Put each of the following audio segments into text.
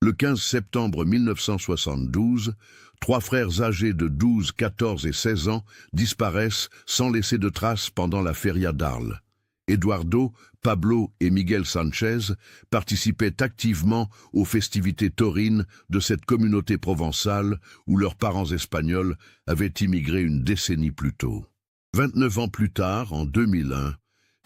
Le 15 septembre 1972, trois frères âgés de 12, 14 et 16 ans disparaissent sans laisser de traces pendant la feria d'Arles. Eduardo, Pablo et Miguel Sanchez participaient activement aux festivités taurines de cette communauté provençale où leurs parents espagnols avaient immigré une décennie plus tôt. 29 ans plus tard, en 2001,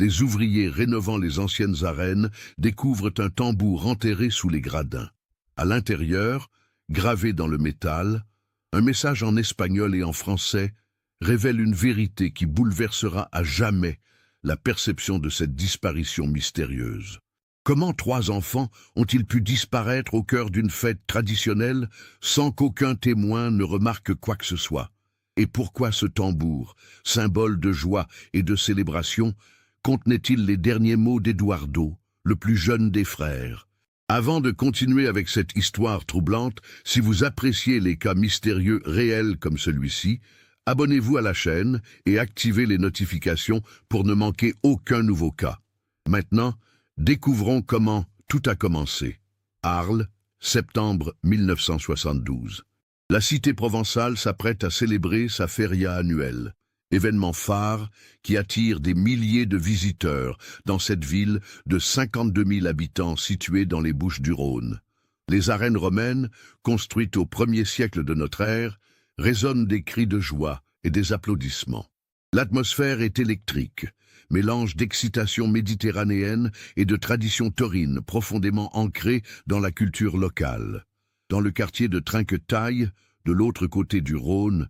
des ouvriers rénovant les anciennes arènes découvrent un tambour enterré sous les gradins. À l'intérieur, gravé dans le métal, un message en espagnol et en français révèle une vérité qui bouleversera à jamais la perception de cette disparition mystérieuse. Comment trois enfants ont-ils pu disparaître au cœur d'une fête traditionnelle sans qu'aucun témoin ne remarque quoi que ce soit? Et pourquoi ce tambour, symbole de joie et de célébration, contenait-il les derniers mots d'Eduardo, le plus jeune des frères? Avant de continuer avec cette histoire troublante, si vous appréciez les cas mystérieux réels comme celui-ci, abonnez-vous à la chaîne et activez les notifications pour ne manquer aucun nouveau cas. Maintenant, découvrons comment tout a commencé. Arles, septembre 1972. La cité provençale s'apprête à célébrer sa feria annuelle, événement phare qui attire des milliers de visiteurs dans cette ville de 52 000 habitants située dans les Bouches-du-Rhône. Les arènes romaines, construites au 1er siècle de notre ère, résonnent des cris de joie et des applaudissements. L'atmosphère est électrique, mélange d'excitation méditerranéenne et de tradition taurine profondément ancrée dans la culture locale. Dans le quartier de Trinquetaille, de l'autre côté du Rhône,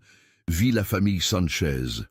vit la famille Sanchez.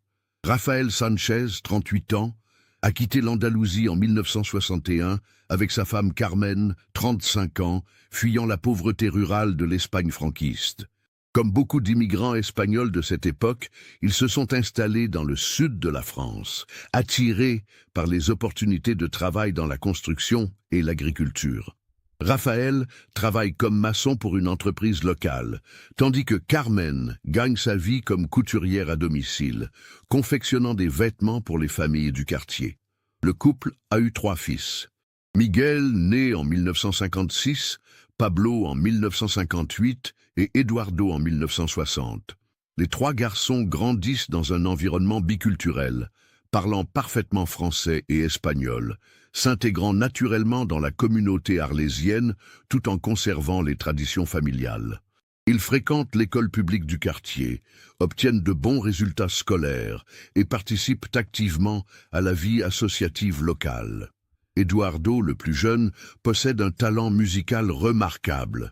Rafael Sanchez, 38 ans, a quitté l'Andalousie en 1961 avec sa femme Carmen, 35 ans, fuyant la pauvreté rurale de l'Espagne franquiste. Comme beaucoup d'immigrants espagnols de cette époque, ils se sont installés dans le sud de la France, attirés par les opportunités de travail dans la construction et l'agriculture. Raphaël travaille comme maçon pour une entreprise locale, tandis que Carmen gagne sa vie comme couturière à domicile, confectionnant des vêtements pour les familles du quartier. Le couple a eu 3 fils. Miguel, né en 1956, Pablo en 1958 et Eduardo en 1960. Les 3 garçons grandissent dans un environnement biculturel, parlant parfaitement français et espagnol, s'intégrant naturellement dans la communauté arlésienne tout en conservant les traditions familiales. Ils fréquentent l'école publique du quartier, obtiennent de bons résultats scolaires et participent activement à la vie associative locale. Eduardo, le plus jeune, possède un talent musical remarquable.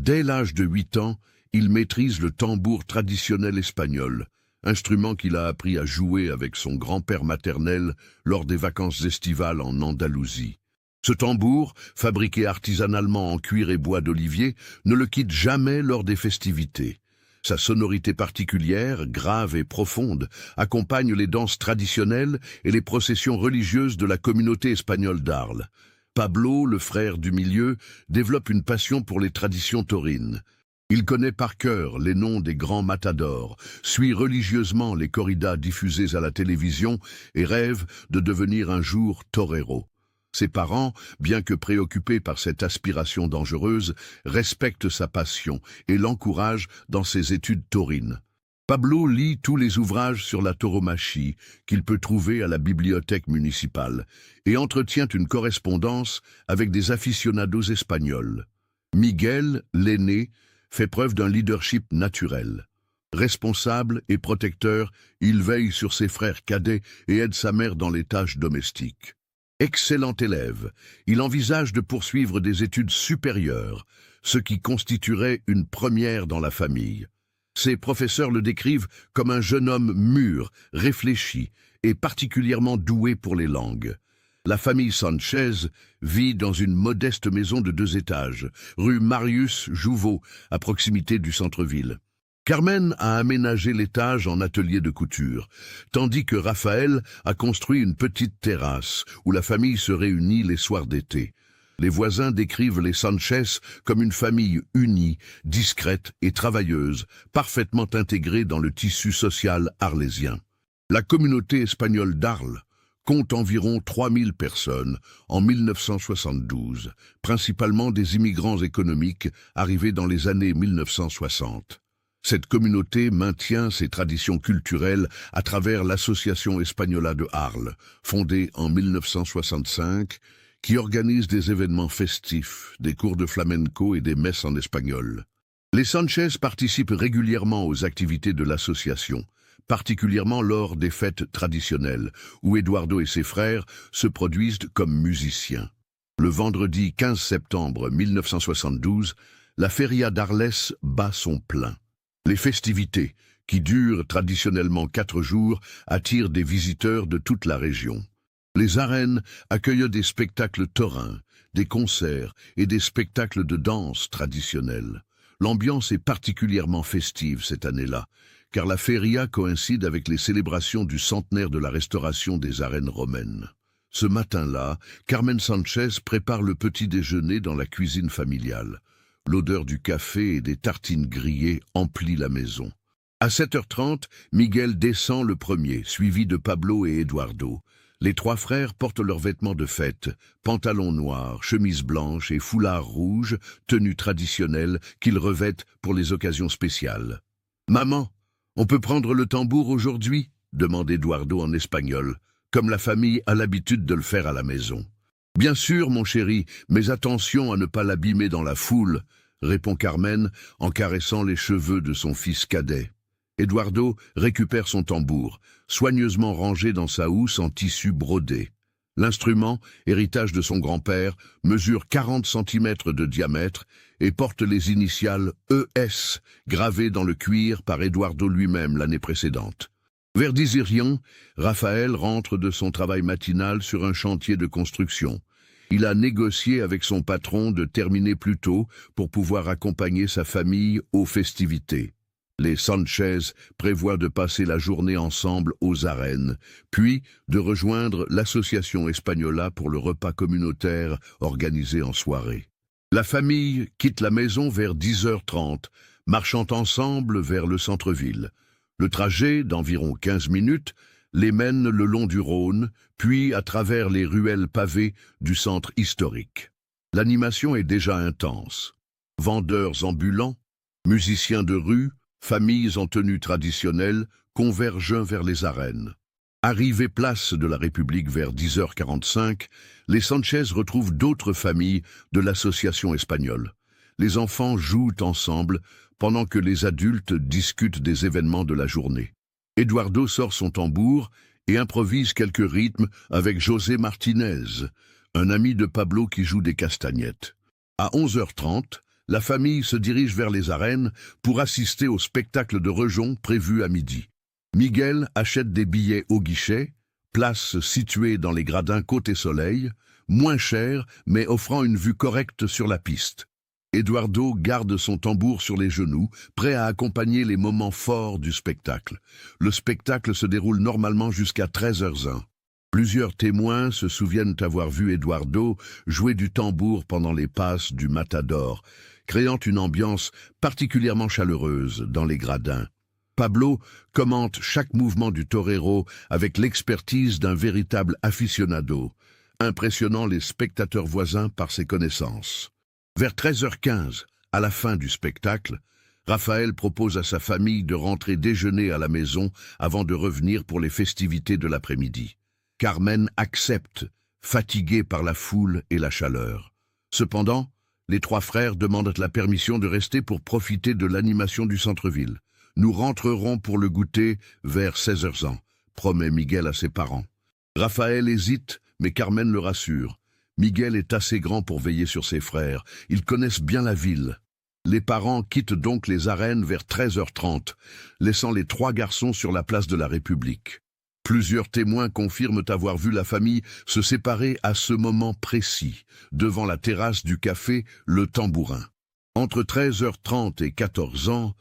Dès l'âge de 8 ans, il maîtrise le tambour traditionnel espagnol, instrument qu'il a appris à jouer avec son grand-père maternel lors des vacances estivales en Andalousie. Ce tambour, fabriqué artisanalement en cuir et bois d'olivier, ne le quitte jamais lors des festivités. Sa sonorité particulière, grave et profonde, accompagne les danses traditionnelles et les processions religieuses de la communauté espagnole d'Arles. Pablo, le frère du milieu, développe une passion pour les traditions taurines. Il connaît par cœur les noms des grands matadors, suit religieusement les corridas diffusées à la télévision et rêve de devenir un jour torero. Ses parents, bien que préoccupés par cette aspiration dangereuse, respectent sa passion et l'encouragent dans ses études taurines. Pablo lit tous les ouvrages sur la tauromachie qu'il peut trouver à la bibliothèque municipale et entretient une correspondance avec des aficionados espagnols. Miguel, l'aîné, fait preuve d'un leadership naturel. Responsable et protecteur, il veille sur ses frères cadets et aide sa mère dans les tâches domestiques. Excellent élève, il envisage de poursuivre des études supérieures, ce qui constituerait une première dans la famille. Ses professeurs le décrivent comme un jeune homme mûr, réfléchi et particulièrement doué pour les langues. La famille Sanchez vit dans une modeste maison de 2 étages, rue Marius Jouveau, à proximité du centre-ville. Carmen a aménagé l'étage en atelier de couture, tandis que Raphaël a construit une petite terrasse où la famille se réunit les soirs d'été. Les voisins décrivent les Sanchez comme une famille unie, discrète et travailleuse, parfaitement intégrée dans le tissu social arlésien. La communauté espagnole d'Arles, compte environ 3000 personnes en 1972, principalement des immigrants économiques arrivés dans les années 1960. Cette communauté maintient ses traditions culturelles à travers l'Association Española de Arles, fondée en 1965, qui organise des événements festifs, des cours de flamenco et des messes en espagnol. Les Sánchez participent régulièrement aux activités de l'association, particulièrement lors des fêtes traditionnelles, où Eduardo et ses frères se produisent comme musiciens. Le vendredi 15 septembre 1972, la Feria d'Arles bat son plein. Les festivités, qui durent traditionnellement 4 jours, attirent des visiteurs de toute la région. Les arènes accueillent des spectacles taurins, des concerts et des spectacles de danse traditionnels. L'ambiance est particulièrement festive cette année-là, car la feria coïncide avec les célébrations du centenaire de la restauration des arènes romaines. Ce matin-là, Carmen Sánchez prépare le petit déjeuner dans la cuisine familiale. L'odeur du café et des tartines grillées emplit la maison. À 7h30, Miguel descend le premier, suivi de Pablo et Eduardo. Les 3 frères portent leurs vêtements de fête, pantalons noirs, chemises blanches et foulards rouges, tenues traditionnelles qu'ils revêtent pour les occasions spéciales. « Maman, on peut prendre le tambour aujourd'hui ?» demande Eduardo en espagnol, comme la famille a l'habitude de le faire à la maison. « Bien sûr, mon chéri, mais attention à ne pas l'abîmer dans la foule », répond Carmen en caressant les cheveux de son fils cadet. Eduardo récupère son tambour, soigneusement rangé dans sa housse en tissu brodé. L'instrument, héritage de son grand-père, mesure 40 cm de diamètre et porte les initiales ES, gravées dans le cuir par Eduardo lui-même l'année précédente. Vers 10h, Raphaël rentre de son travail matinal sur un chantier de construction. Il a négocié avec son patron de terminer plus tôt pour pouvoir accompagner sa famille aux festivités. Les Sánchez prévoient de passer la journée ensemble aux arènes, puis de rejoindre l'Association Española pour le repas communautaire organisé en soirée. La famille quitte la maison vers 10h30, marchant ensemble vers le centre-ville. Le trajet, d'environ 15 minutes, les mène le long du Rhône, puis à travers les ruelles pavées du centre historique. L'animation est déjà intense. Vendeurs ambulants, musiciens de rue, familles en tenue traditionnelle convergent vers les arènes. Arrivés place de la République vers 10h45, les Sánchez retrouvent d'autres familles de l'association espagnole. Les enfants jouent ensemble pendant que les adultes discutent des événements de la journée. Eduardo sort son tambour et improvise quelques rythmes avec José Martinez, un ami de Pablo qui joue des castagnettes. À 11h30, la famille se dirige vers les arènes pour assister au spectacle de Rejon prévu à midi. Miguel achète des billets au guichet, place située dans les gradins côté soleil, moins cher mais offrant une vue correcte sur la piste. Eduardo garde son tambour sur les genoux, prêt à accompagner les moments forts du spectacle. Le spectacle se déroule normalement jusqu'à 13h01. Plusieurs témoins se souviennent avoir vu Eduardo jouer du tambour pendant les passes du Matador, créant une ambiance particulièrement chaleureuse dans les gradins. Pablo commente chaque mouvement du torero avec l'expertise d'un véritable aficionado, impressionnant les spectateurs voisins par ses connaissances. Vers 13h15, à la fin du spectacle, Raphaël propose à sa famille de rentrer déjeuner à la maison avant de revenir pour les festivités de l'après-midi. Carmen accepte, fatiguée par la foule et la chaleur. Cependant, les 3 frères demandent la permission de rester pour profiter de l'animation du centre-ville. « Nous rentrerons pour le goûter vers 16h, promet Miguel à ses parents. Raphaël hésite, mais Carmen le rassure. Miguel est assez grand pour veiller sur ses frères. Ils connaissent bien la ville. Les parents quittent donc les arènes vers 13h30, laissant les 3 garçons sur la place de la République. Plusieurs témoins confirment avoir vu la famille se séparer à ce moment précis, devant la terrasse du café Le Tambourin. Entre 13h30 et 14h,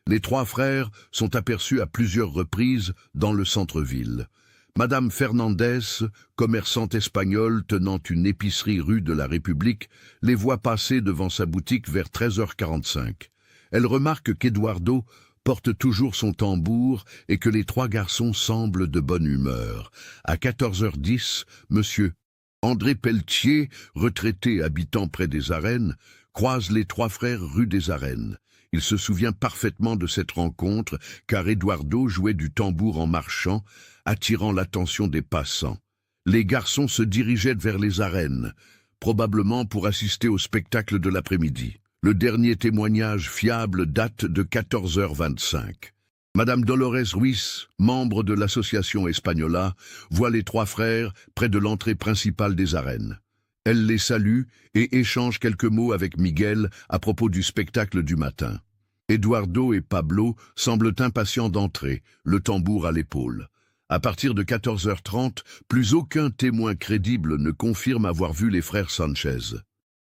les 3 frères sont aperçus à plusieurs reprises dans le centre-ville. Madame Fernandez, commerçante espagnole tenant une épicerie rue de la République, les voit passer devant sa boutique vers 13h45. Elle remarque qu'Eduardo porte toujours son tambour et que les trois garçons semblent de bonne humeur. À 14h10, monsieur André Pelletier, retraité habitant près des Arènes, croise les trois frères rue des Arènes. Il se souvient parfaitement de cette rencontre, car Eduardo jouait du tambour en marchant, attirant l'attention des passants. Les garçons se dirigeaient vers les Arènes, probablement pour assister au spectacle de l'après-midi. Le dernier témoignage fiable date de 14h25. Madame Dolores Ruiz, membre de l'association Espagnola, voit les trois frères près de l'entrée principale des Arènes. Elle les salue et échange quelques mots avec Miguel à propos du spectacle du matin. Eduardo et Pablo semblent impatients d'entrer, le tambour à l'épaule. À partir de 14h30, plus aucun témoin crédible ne confirme avoir vu les frères Sanchez.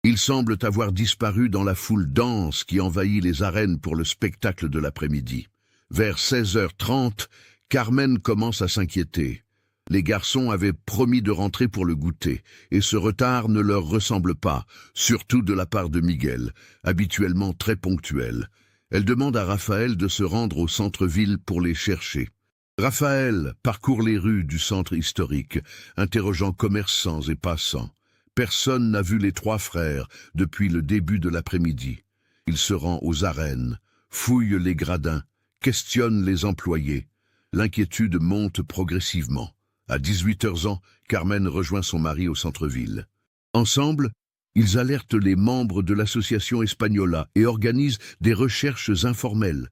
Ils semblent avoir disparu dans la foule dense qui envahit les arènes pour le spectacle de l'après-midi. Vers 16h30, Carmen commence à s'inquiéter. Les garçons avaient promis de rentrer pour le goûter, et ce retard ne leur ressemble pas, surtout de la part de Miguel, habituellement très ponctuel. Elle demande à Raphaël de se rendre au centre-ville pour les chercher. Raphaël parcourt les rues du centre historique, interrogeant commerçants et passants. Personne n'a vu les trois frères depuis le début de l'après-midi. Il se rend aux arènes, fouille les gradins, questionne les employés. L'inquiétude monte progressivement. À 18h, Carmen rejoint son mari au centre-ville. Ensemble, ils alertent les membres de l'association Espagnola et organisent des recherches informelles.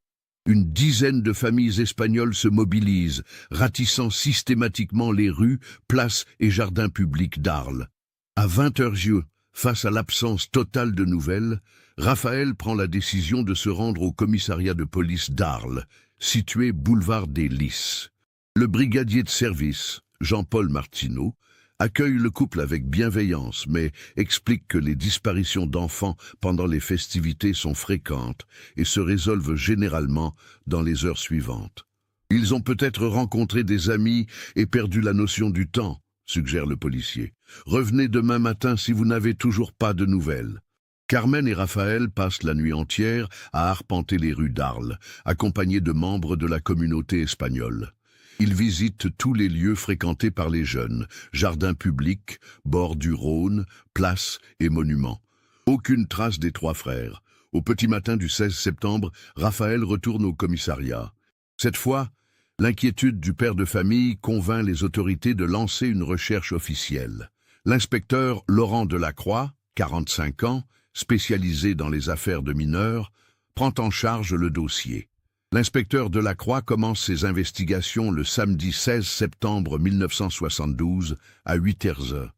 Une dizaine de familles espagnoles se mobilisent, ratissant systématiquement les rues, places et jardins publics d'Arles. À 20h, face à l'absence totale de nouvelles, Raphaël prend la décision de se rendre au commissariat de police d'Arles, situé boulevard des Lys. Le brigadier de service, Jean-Paul Martineau, accueille le couple avec bienveillance, mais explique que les disparitions d'enfants pendant les festivités sont fréquentes et se résolvent généralement dans les heures suivantes. Ils ont peut-être rencontré des amis et perdu la notion du temps, suggère le policier. Revenez demain matin si vous n'avez toujours pas de nouvelles. Carmen et Raphaël passent la nuit entière à arpenter les rues d'Arles, accompagnés de membres de la communauté espagnole. Ils visitent tous les lieux fréquentés par les jeunes, jardins publics, bords du Rhône, places et monuments. Aucune trace des trois frères. Au petit matin du 16 septembre, Raphaël retourne au commissariat. Cette fois, l'inquiétude du père de famille convainc les autorités de lancer une recherche officielle. L'inspecteur Laurent Delacroix, 45 ans, spécialisé dans les affaires de mineurs, prend en charge le dossier. L'inspecteur Delacroix commence ses investigations le samedi 16 septembre 1972 à 8h.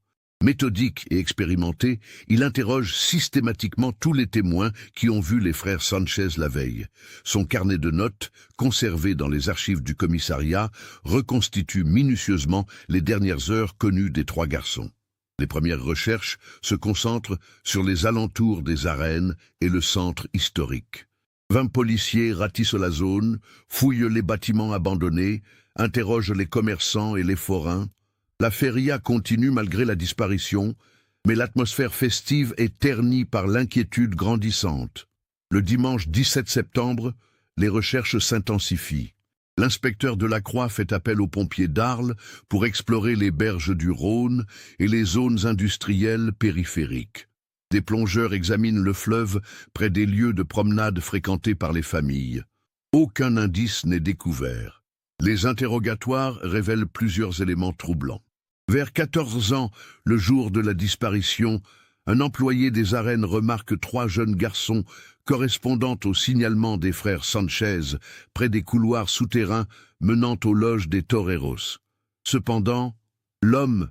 Méthodique et expérimenté, il interroge systématiquement tous les témoins qui ont vu les frères Sanchez la veille. Son carnet de notes, conservé dans les archives du commissariat, reconstitue minutieusement les dernières heures connues des trois garçons. Les premières recherches se concentrent sur les alentours des arènes et le centre historique. 20 policiers ratissent la zone, fouillent les bâtiments abandonnés, interrogent les commerçants et les forains. La feria continue malgré la disparition, mais l'atmosphère festive est ternie par l'inquiétude grandissante. Le dimanche 17 septembre, les recherches s'intensifient. L'inspecteur Delacroix fait appel aux pompiers d'Arles pour explorer les berges du Rhône et les zones industrielles périphériques. Des plongeurs examinent le fleuve près des lieux de promenade fréquentés par les familles. Aucun indice n'est découvert. Les interrogatoires révèlent plusieurs éléments troublants. Vers 14 ans, le jour de la disparition, un employé des arènes remarque 3 jeunes garçons correspondant au signalement des frères Sanchez près des couloirs souterrains menant aux loges des toreros. Cependant, l'homme,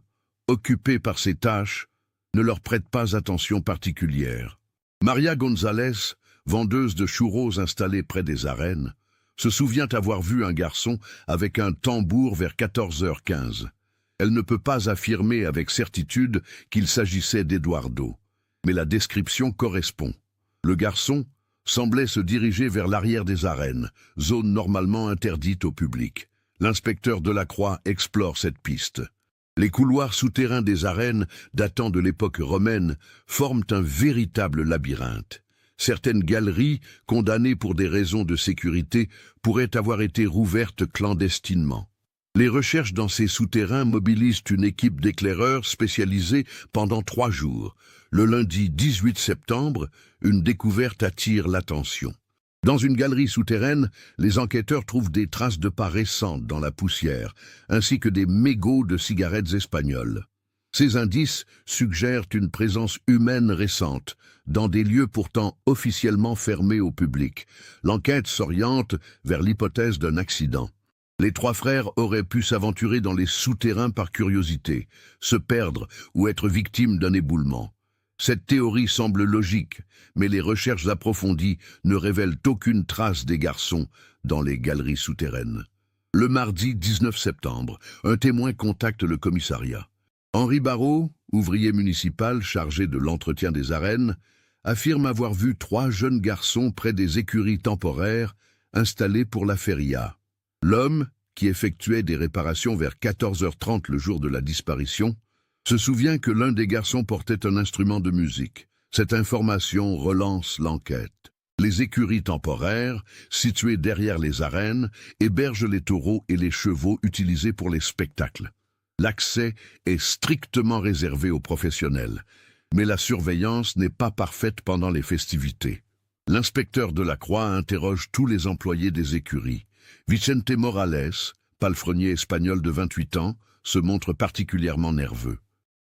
occupé par ses tâches, ne leur prête pas attention particulière. Maria González, vendeuse de churros installée près des arènes, se souvient avoir vu un garçon avec un tambour vers 14h15. Elle ne peut pas affirmer avec certitude qu'il s'agissait d'Eduardo, mais la description correspond. Le garçon semblait se diriger vers l'arrière des arènes, zone normalement interdite au public. L'inspecteur Delacroix explore cette piste. Les couloirs souterrains des arènes, datant de l'époque romaine, forment un véritable labyrinthe. Certaines galeries, condamnées pour des raisons de sécurité, pourraient avoir été rouvertes clandestinement. Les recherches dans ces souterrains mobilisent une équipe d'éclaireurs spécialisés pendant 3 jours. Le lundi 18 septembre, une découverte attire l'attention. Dans une galerie souterraine, les enquêteurs trouvent des traces de pas récentes dans la poussière, ainsi que des mégots de cigarettes espagnoles. Ces indices suggèrent une présence humaine récente, dans des lieux pourtant officiellement fermés au public. L'enquête s'oriente vers l'hypothèse d'un accident. Les 3 frères auraient pu s'aventurer dans les souterrains par curiosité, se perdre ou être victimes d'un éboulement. Cette théorie semble logique, mais les recherches approfondies ne révèlent aucune trace des garçons dans les galeries souterraines. Le mardi 19 septembre, un témoin contacte le commissariat. Henri Barrault, ouvrier municipal chargé de l'entretien des arènes, affirme avoir vu 3 jeunes garçons près des écuries temporaires installées pour la feria. L'homme, qui effectuait des réparations vers 14h30 le jour de la disparition, se souvient que l'un des garçons portait un instrument de musique. Cette information relance l'enquête. Les écuries temporaires, situées derrière les arènes, hébergent les taureaux et les chevaux utilisés pour les spectacles. L'accès est strictement réservé aux professionnels, mais la surveillance n'est pas parfaite pendant les festivités. L'inspecteur Delacroix interroge tous les employés des écuries. Vicente Morales, palefrenier espagnol de 28 ans, se montre particulièrement nerveux.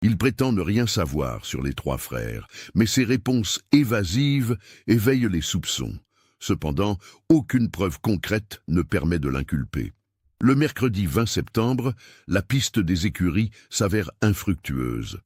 Il prétend ne rien savoir sur les 3 frères, mais ses réponses évasives éveillent les soupçons. Cependant, aucune preuve concrète ne permet de l'inculper. Le mercredi 20 septembre, la piste des écuries s'avère infructueuse.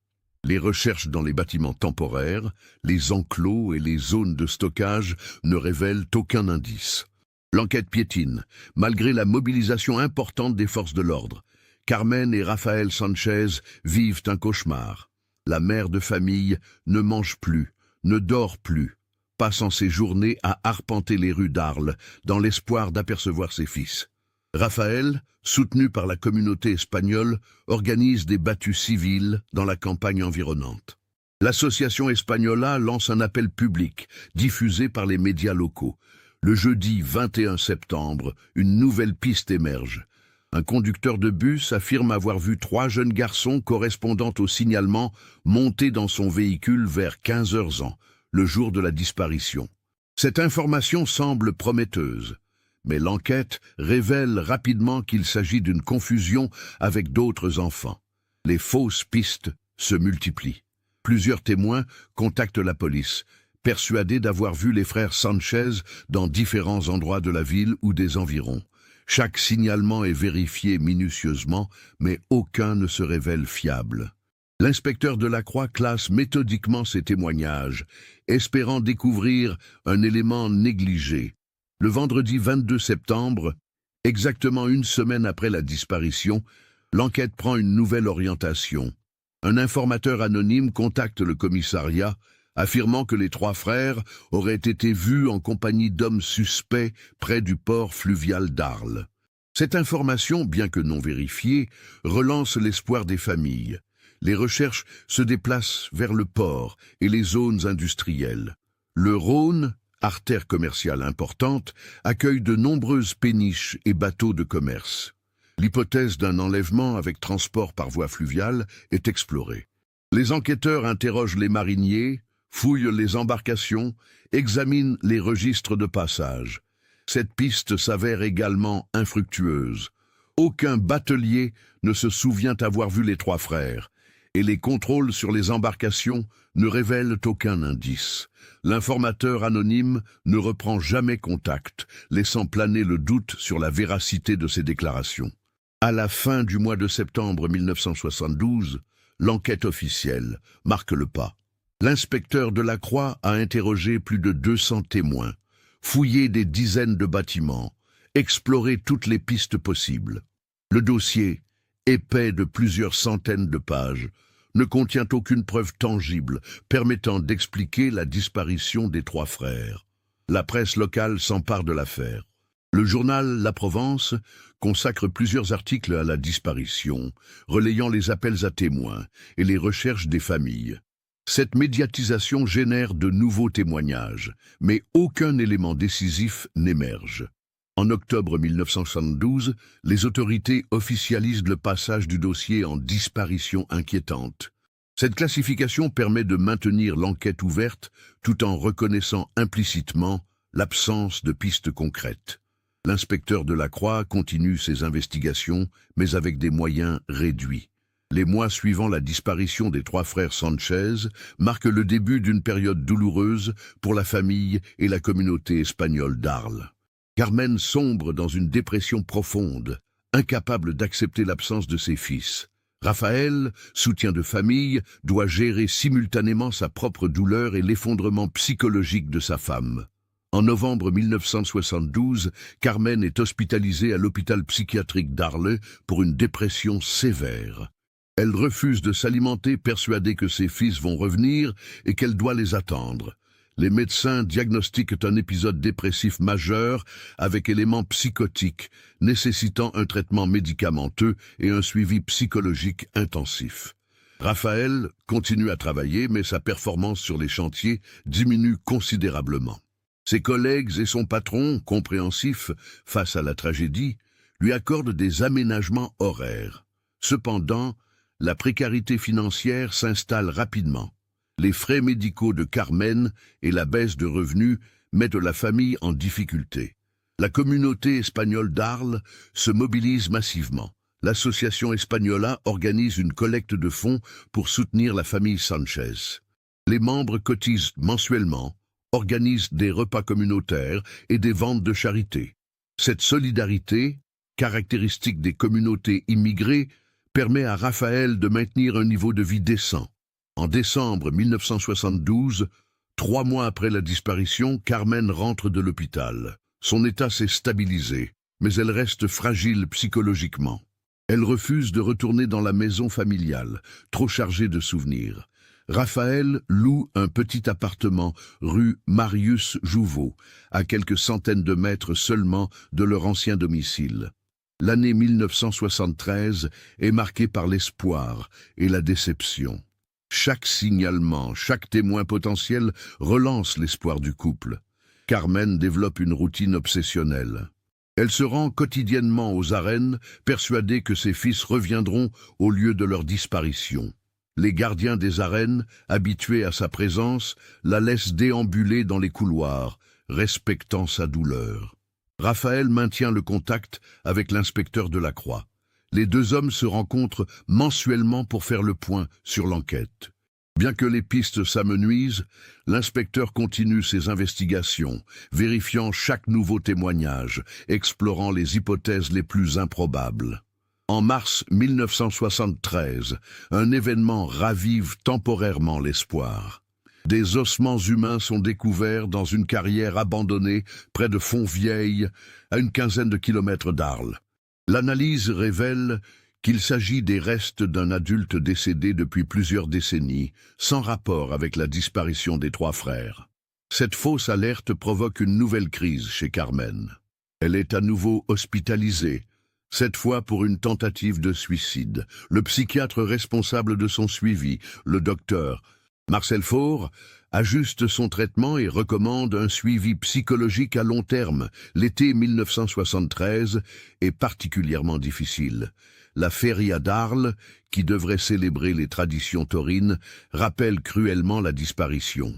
Les recherches dans les bâtiments temporaires, les enclos et les zones de stockage ne révèlent aucun indice. L'enquête piétine, malgré la mobilisation importante des forces de l'ordre. Carmen et Rafael Sanchez vivent un cauchemar. La mère de famille ne mange plus, ne dort plus, passant ses journées à arpenter les rues d'Arles dans l'espoir d'apercevoir ses fils. Rafael, soutenu par la communauté espagnole, organise des battues civiles dans la campagne environnante. L'association Espagnola lance un appel public, diffusé par les médias locaux. Le jeudi 21 septembre, une nouvelle piste émerge. Un conducteur de bus affirme avoir vu 3 jeunes garçons correspondant au signalement monter dans son véhicule vers 15h, le jour de la disparition. Cette information semble prometteuse, mais l'enquête révèle rapidement qu'il s'agit d'une confusion avec d'autres enfants. Les fausses pistes se multiplient. Plusieurs témoins contactent la police, persuadés d'avoir vu les frères Sanchez dans différents endroits de la ville ou des environs. Chaque signalement est vérifié minutieusement, mais aucun ne se révèle fiable. L'inspecteur Delacroix classe méthodiquement ces témoignages, espérant découvrir un élément négligé. Le vendredi 22 septembre, exactement une semaine après la disparition, l'enquête prend une nouvelle orientation. Un informateur anonyme contacte le commissariat, affirmant que les 3 frères auraient été vus en compagnie d'hommes suspects près du port fluvial d'Arles. Cette information, bien que non vérifiée, relance l'espoir des familles. Les recherches se déplacent vers le port et les zones industrielles. Le Rhône, artère commerciale importante, accueille de nombreuses péniches et bateaux de commerce. L'hypothèse d'un enlèvement avec transport par voie fluviale est explorée. Les enquêteurs interrogent les mariniers, fouillent les embarcations, examinent les registres de passage. Cette piste s'avère également infructueuse. Aucun batelier ne se souvient avoir vu les 3 frères, et les contrôles sur les embarcations ne révèlent aucun indice. L'informateur anonyme ne reprend jamais contact, laissant planer le doute sur la véracité de ses déclarations. À la fin du mois de septembre 1972, l'enquête officielle marque le pas. L'inspecteur Delacroix a interrogé plus de 200 témoins, fouillé des dizaines de bâtiments, exploré toutes les pistes possibles. Le dossier, épais de plusieurs centaines de pages, ne contient aucune preuve tangible permettant d'expliquer la disparition des 3 frères. La presse locale s'empare de l'affaire. Le journal La Provence consacre plusieurs articles à la disparition, relayant les appels à témoins et les recherches des familles. Cette médiatisation génère de nouveaux témoignages, mais aucun élément décisif n'émerge. En octobre 1972, les autorités officialisent le passage du dossier en disparition inquiétante. Cette classification permet de maintenir l'enquête ouverte tout en reconnaissant implicitement l'absence de pistes concrètes. L'inspecteur Delacroix continue ses investigations, mais avec des moyens réduits. Les mois suivant la disparition des trois frères Sanchez marquent le début d'une période douloureuse pour la famille et la communauté espagnole d'Arles. Carmen sombre dans une dépression profonde, incapable d'accepter l'absence de ses fils. Raphaël, soutien de famille, doit gérer simultanément sa propre douleur et l'effondrement psychologique de sa femme. En novembre 1972, Carmen est hospitalisée à l'hôpital psychiatrique d'Arles pour une dépression sévère. Elle refuse de s'alimenter, persuadée que ses fils vont revenir et qu'elle doit les attendre. Les médecins diagnostiquent un épisode dépressif majeur avec éléments psychotiques, nécessitant un traitement médicamenteux et un suivi psychologique intensif. Raphaël continue à travailler, mais sa performance sur les chantiers diminue considérablement. Ses collègues et son patron, compréhensifs face à la tragédie, lui accordent des aménagements horaires. Cependant, la précarité financière s'installe rapidement. Les frais médicaux de Carmen et la baisse de revenus mettent la famille en difficulté. La communauté espagnole d'Arles se mobilise massivement. L'Association Espagnola organise une collecte de fonds pour soutenir la famille Sanchez. Les membres cotisent mensuellement, organisent des repas communautaires et des ventes de charité. Cette solidarité, caractéristique des communautés immigrées, permet à Raphaël de maintenir un niveau de vie décent. En décembre 1972, 3 mois après la disparition, Carmen rentre de l'hôpital. Son état s'est stabilisé, mais elle reste fragile psychologiquement. Elle refuse de retourner dans la maison familiale, trop chargée de souvenirs. Raphaël loue un petit appartement rue Marius Jouveau, à quelques centaines de mètres seulement de leur ancien domicile. L'année 1973 est marquée par l'espoir et la déception. Chaque signalement, chaque témoin potentiel relance l'espoir du couple. Carmen développe une routine obsessionnelle. Elle se rend quotidiennement aux arènes, persuadée que ses fils reviendront au lieu de leur disparition. Les gardiens des arènes, habitués à sa présence, la laissent déambuler dans les couloirs, respectant sa douleur. Raphaël maintient le contact avec l'inspecteur Delacroix. Les deux hommes se rencontrent mensuellement pour faire le point sur l'enquête. Bien que les pistes s'amenuisent, l'inspecteur continue ses investigations, vérifiant chaque nouveau témoignage, explorant les hypothèses les plus improbables. En mars 1973, un événement ravive temporairement l'espoir. Des ossements humains sont découverts dans une carrière abandonnée près de Fontvieille, à une quinzaine de kilomètres d'Arles. L'analyse révèle qu'il s'agit des restes d'un adulte décédé depuis plusieurs décennies, sans rapport avec la disparition des trois frères. Cette fausse alerte provoque une nouvelle crise chez Carmen. Elle est à nouveau hospitalisée, cette fois pour une tentative de suicide. Le psychiatre responsable de son suivi, le docteur Marcel Faure, ajuste son traitement et recommande un suivi psychologique à long terme. L'été 1973 est particulièrement difficile. La Feria d'Arles, qui devrait célébrer les traditions taurines, rappelle cruellement la disparition.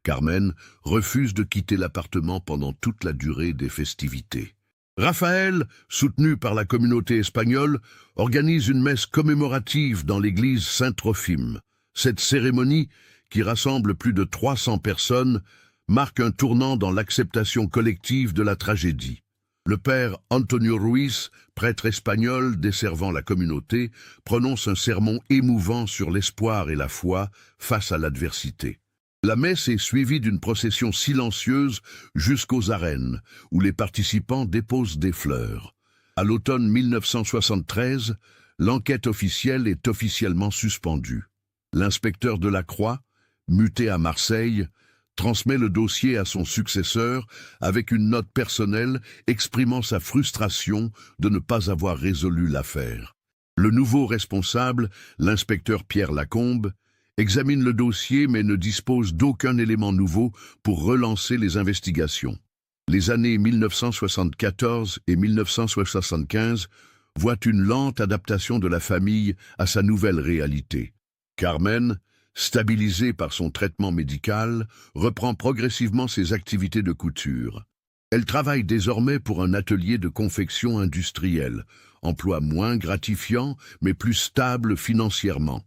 Carmen refuse de quitter l'appartement pendant toute la durée des festivités. Raphaël, soutenu par la communauté espagnole, organise une messe commémorative dans l'église Saint-Trophime. Cette cérémonie, qui rassemble plus de 300 personnes, marque un tournant dans l'acceptation collective de la tragédie. Le père Antonio Ruiz, prêtre espagnol desservant la communauté, prononce un sermon émouvant sur l'espoir et la foi face à l'adversité. La messe est suivie d'une procession silencieuse jusqu'aux arènes, où les participants déposent des fleurs. À l'automne 1973, l'enquête officielle est officiellement suspendue. L'inspecteur Delacroix, muté à Marseille, transmet le dossier à son successeur avec une note personnelle exprimant sa frustration de ne pas avoir résolu l'affaire. Le nouveau responsable, l'inspecteur Pierre Lacombe, examine le dossier mais ne dispose d'aucun élément nouveau pour relancer les investigations. Les années 1974 et 1975 voient une lente adaptation de la famille à sa nouvelle réalité. Carmen, stabilisée par son traitement médical, reprend progressivement ses activités de couture. Elle travaille désormais pour un atelier de confection industrielle, emploi moins gratifiant mais plus stable financièrement.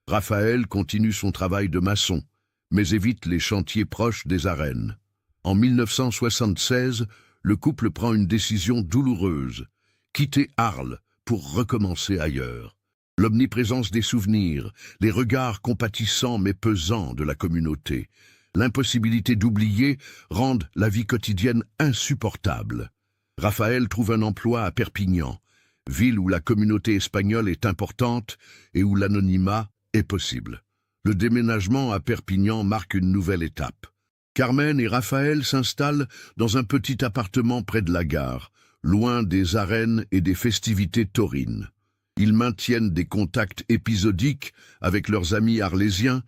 Raphaël continue son travail de maçon, mais évite les chantiers proches des arènes. En 1976, le couple prend une décision douloureuse, quitter Arles pour recommencer ailleurs. L'omniprésence des souvenirs, les regards compatissants mais pesants de la communauté, l'impossibilité d'oublier rendent la vie quotidienne insupportable. Raphaël trouve un emploi à Perpignan, ville où la communauté espagnole est importante et où l'anonymat est possible. Le déménagement à Perpignan marque une nouvelle étape. Carmen et Raphaël s'installent dans un petit appartement près de la gare, loin des arènes et des festivités taurines. Ils maintiennent des contacts épisodiques avec leurs amis arlésiens,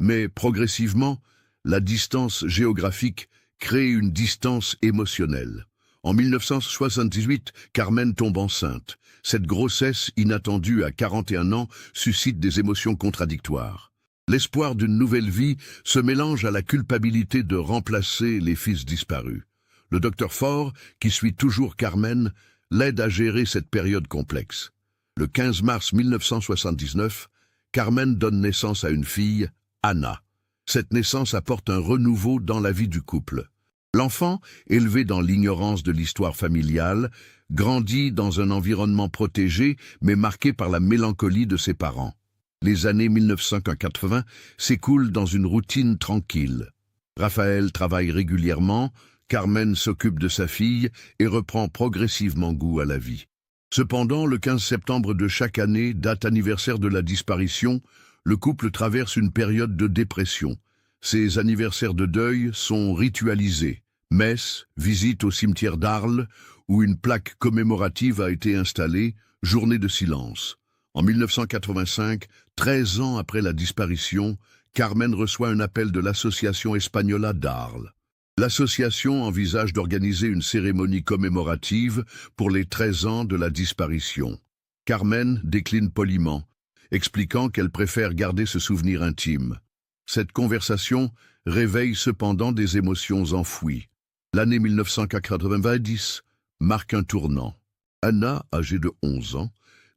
mais progressivement, la distance géographique crée une distance émotionnelle. En 1978, Carmen tombe enceinte. Cette grossesse inattendue à 41 ans suscite des émotions contradictoires. L'espoir d'une nouvelle vie se mélange à la culpabilité de remplacer les fils disparus. Le docteur Faure, qui suit toujours Carmen, l'aide à gérer cette période complexe. Le 15 mars 1979, Carmen donne naissance à une fille, Anna. Cette naissance apporte un renouveau dans la vie du couple. L'enfant, élevé dans l'ignorance de l'histoire familiale, grandit dans un environnement protégé mais marqué par la mélancolie de ses parents. Les années 1980 s'écoulent dans une routine tranquille. Raphaël travaille régulièrement, Carmen s'occupe de sa fille et reprend progressivement goût à la vie. Cependant, le 15 septembre de chaque année, date anniversaire de la disparition, le couple traverse une période de dépression. Ces anniversaires de deuil sont ritualisés. Messe, visite au cimetière d'Arles, où une plaque commémorative a été installée, journée de silence. En 1985, 13 ans après la disparition, Carmen reçoit un appel de l'Association Española d'Arles. L'association envisage d'organiser une cérémonie commémorative pour les 13 ans de la disparition. Carmen décline poliment, expliquant qu'elle préfère garder ce souvenir intime. Cette conversation réveille cependant des émotions enfouies. L'année 1990 marque un tournant. Anna, âgée de 11 ans,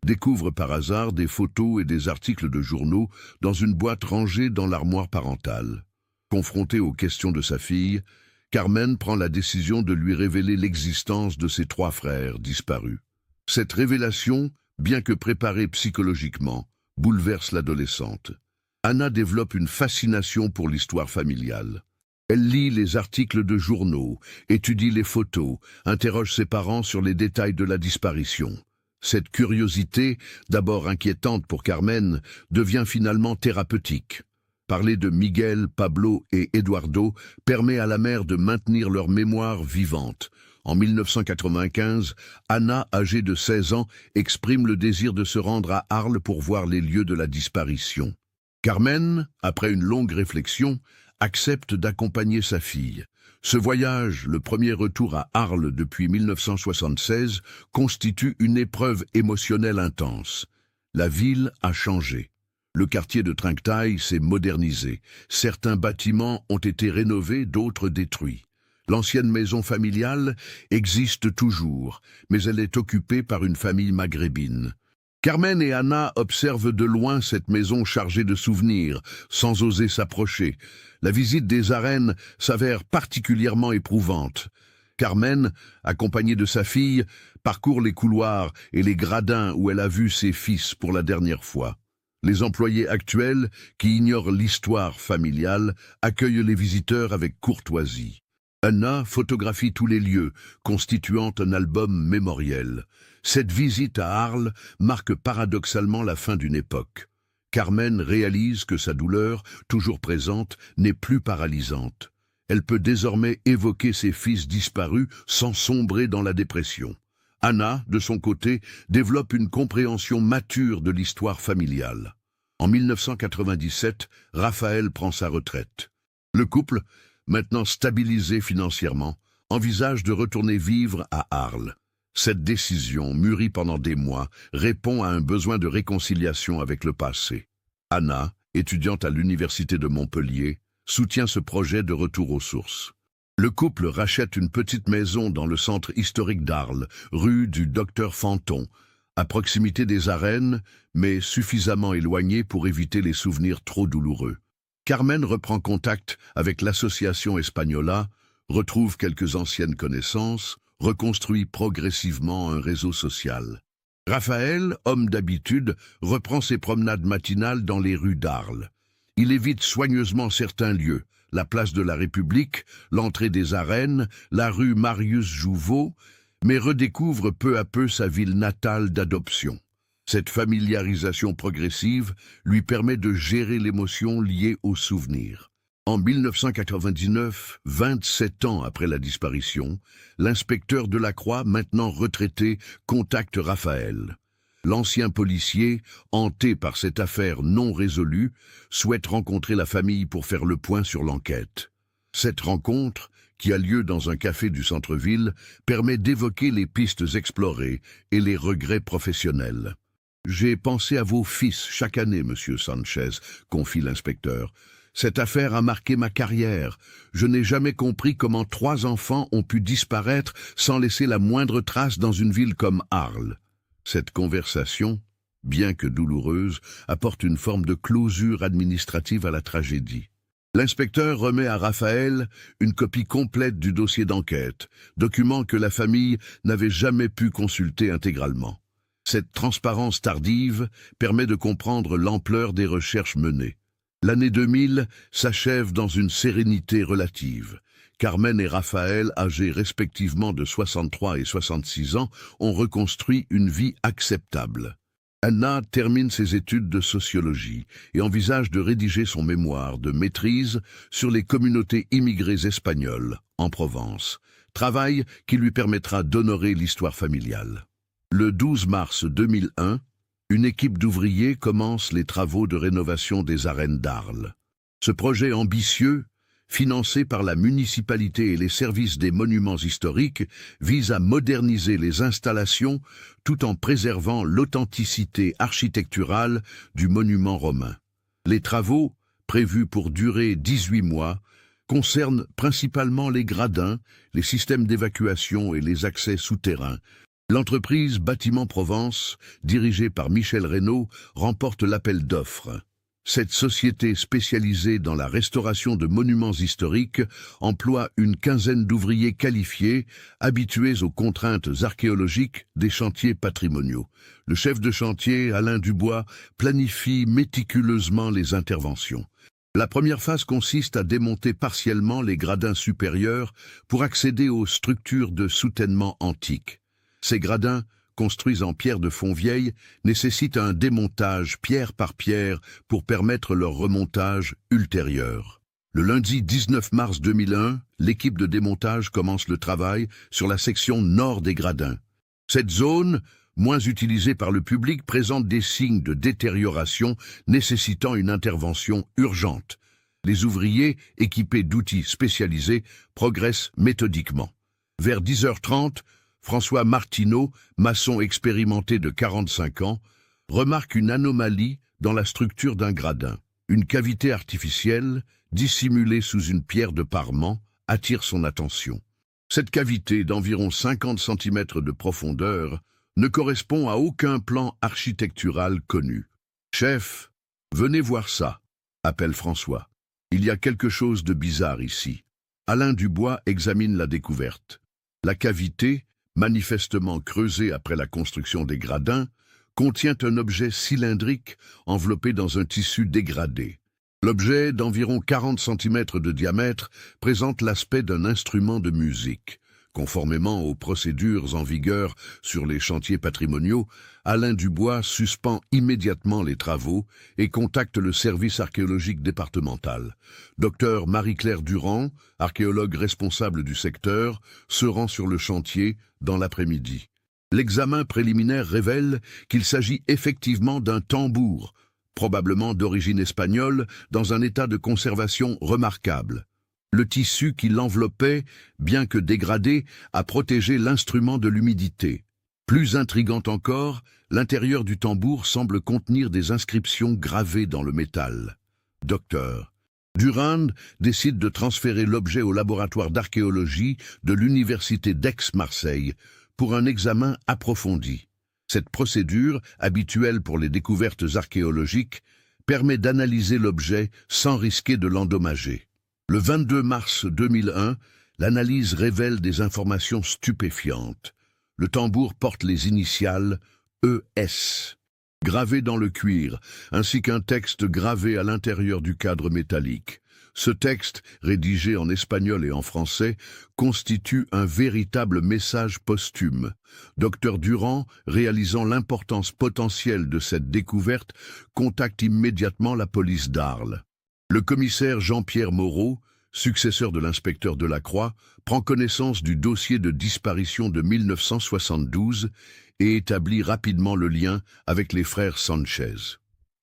découvre par hasard des photos et des articles de journaux dans une boîte rangée dans l'armoire parentale. Confrontée aux questions de sa fille, Carmen prend la décision de lui révéler l'existence de ses 3 frères disparus. Cette révélation, bien que préparée psychologiquement, bouleverse l'adolescente. Anna développe une fascination pour l'histoire familiale. Elle lit les articles de journaux, étudie les photos, interroge ses parents sur les détails de la disparition. Cette curiosité, d'abord inquiétante pour Carmen, devient finalement thérapeutique. Parler de Miguel, Pablo et Eduardo permet à la mère de maintenir leur mémoire vivante. En 1995, Anna, âgée de 16 ans, exprime le désir de se rendre à Arles pour voir les lieux de la disparition. Carmen, après une longue réflexion, accepte d'accompagner sa fille. Ce voyage, le premier retour à Arles depuis 1976, constitue une épreuve émotionnelle intense. La ville a changé. Le quartier de Trinquetaille s'est modernisé. Certains bâtiments ont été rénovés, d'autres détruits. L'ancienne maison familiale existe toujours, mais elle est occupée par une famille maghrébine. Carmen et Anna observent de loin cette maison chargée de souvenirs, sans oser s'approcher. La visite des arènes s'avère particulièrement éprouvante. Carmen, accompagnée de sa fille, parcourt les couloirs et les gradins où elle a vu ses fils pour la dernière fois. Les employés actuels, qui ignorent l'histoire familiale, accueillent les visiteurs avec courtoisie. Anna photographie tous les lieux, constituant un album mémoriel. Cette visite à Arles marque paradoxalement la fin d'une époque. Carmen réalise que sa douleur, toujours présente, n'est plus paralysante. Elle peut désormais évoquer ses fils disparus sans sombrer dans la dépression. Anna, de son côté, développe une compréhension mature de l'histoire familiale. En 1997, Raphaël prend sa retraite. Le couple, maintenant stabilisé financièrement, envisage de retourner vivre à Arles. Cette décision, mûrie pendant des mois, répond à un besoin de réconciliation avec le passé. Anna, étudiante à l'université de Montpellier, soutient ce projet de retour aux sources. Le couple rachète une petite maison dans le centre historique d'Arles, rue du Docteur Fanton, à proximité des arènes, mais suffisamment éloignée pour éviter les souvenirs trop douloureux. Carmen reprend contact avec l'association Espagnola, retrouve quelques anciennes connaissances, reconstruit progressivement un réseau social. Raphaël, homme d'habitude, reprend ses promenades matinales dans les rues d'Arles. Il évite soigneusement certains lieux, la place de la République, l'entrée des arènes, la rue Marius-Jouveau, mais redécouvre peu à peu sa ville natale d'adoption. Cette familiarisation progressive lui permet de gérer l'émotion liée aux souvenirs. En 1999, 27 ans après la disparition, l'inspecteur Delacroix, maintenant retraité, contacte Raphaël. L'ancien policier, hanté par cette affaire non résolue, souhaite rencontrer la famille pour faire le point sur l'enquête. Cette rencontre, qui a lieu dans un café du centre-ville, permet d'évoquer les pistes explorées et les regrets professionnels. « J'ai pensé à vos fils chaque année, monsieur Sanchez », confie l'inspecteur. « Cette affaire a marqué ma carrière. Je n'ai jamais compris comment 3 enfants ont pu disparaître sans laisser la moindre trace dans une ville comme Arles. » Cette conversation, bien que douloureuse, apporte une forme de closure administrative à la tragédie. L'inspecteur remet à Raphaël une copie complète du dossier d'enquête, document que la famille n'avait jamais pu consulter intégralement. Cette transparence tardive permet de comprendre l'ampleur des recherches menées. L'année 2000 s'achève dans une sérénité relative. Carmen et Raphaël, âgés respectivement de 63 et 66 ans, ont reconstruit une vie acceptable. Anna termine ses études de sociologie et envisage de rédiger son mémoire de maîtrise sur les communautés immigrées espagnoles en Provence, travail qui lui permettra d'honorer l'histoire familiale. Le 12 mars 2001, une équipe d'ouvriers commence les travaux de rénovation des arènes d'Arles. Ce projet ambitieux, financé par la municipalité et les services des monuments historiques, vise à moderniser les installations tout en préservant l'authenticité architecturale du monument romain. Les travaux, prévus pour durer 18 mois, concernent principalement les gradins, les systèmes d'évacuation et les accès souterrains. L'entreprise Bâtiment Provence, dirigée par Michel Reynaud, remporte l'appel d'offres. Cette société spécialisée dans la restauration de monuments historiques emploie une quinzaine d'ouvriers qualifiés, habitués aux contraintes archéologiques des chantiers patrimoniaux. Le chef de chantier, Alain Dubois, planifie méticuleusement les interventions. La première phase consiste à démonter partiellement les gradins supérieurs pour accéder aux structures de soutènement antiques. Ces gradins, construits en pierre de Fontvieille, nécessitent un démontage pierre par pierre pour permettre leur remontage ultérieur. Le lundi 19 mars 2001, l'équipe de démontage commence le travail sur la section nord des gradins. Cette zone, moins utilisée par le public, présente des signes de détérioration nécessitant une intervention urgente. Les ouvriers, équipés d'outils spécialisés, progressent méthodiquement. Vers 10h30, François Martineau, maçon expérimenté de 45 ans, remarque une anomalie dans la structure d'un gradin. Une cavité artificielle, dissimulée sous une pierre de parement, attire son attention. Cette cavité d'environ 50 cm de profondeur ne correspond à aucun plan architectural connu. « Chef, venez voir ça », appelle François. « Il y a quelque chose de bizarre ici. » Alain Dubois examine la découverte. La cavité, manifestement creusée après la construction des gradins, contient un objet cylindrique enveloppé dans un tissu dégradé. L'objet, d'environ 40 cm de diamètre, présente l'aspect d'un instrument de musique. Conformément aux procédures en vigueur sur les chantiers patrimoniaux, Alain Dubois suspend immédiatement les travaux et contacte le service archéologique départemental. Dr Marie-Claire Durand, archéologue responsable du secteur, se rend sur le chantier dans l'après-midi. L'examen préliminaire révèle qu'il s'agit effectivement d'un tambour, probablement d'origine espagnole, dans un état de conservation remarquable. Le tissu qui l'enveloppait, bien que dégradé, a protégé l'instrument de l'humidité. Plus intrigant encore, l'intérieur du tambour semble contenir des inscriptions gravées dans le métal. Docteur. Durand décide de transférer l'objet au laboratoire d'archéologie de l'université d'Aix-Marseille pour un examen approfondi. Cette procédure, habituelle pour les découvertes archéologiques, permet d'analyser l'objet sans risquer de l'endommager. Le 22 mars 2001, l'analyse révèle des informations stupéfiantes. Le tambour porte les initiales ES, gravées dans le cuir, ainsi qu'un texte gravé à l'intérieur du cadre métallique. Ce texte, rédigé en espagnol et en français, constitue un véritable message posthume. Dr Durand, réalisant l'importance potentielle de cette découverte, contacte immédiatement la police d'Arles. Le commissaire Jean-Pierre Moreau, successeur de l'inspecteur Delacroix, prend connaissance du dossier de disparition de 1972 et établit rapidement le lien avec les frères Sanchez.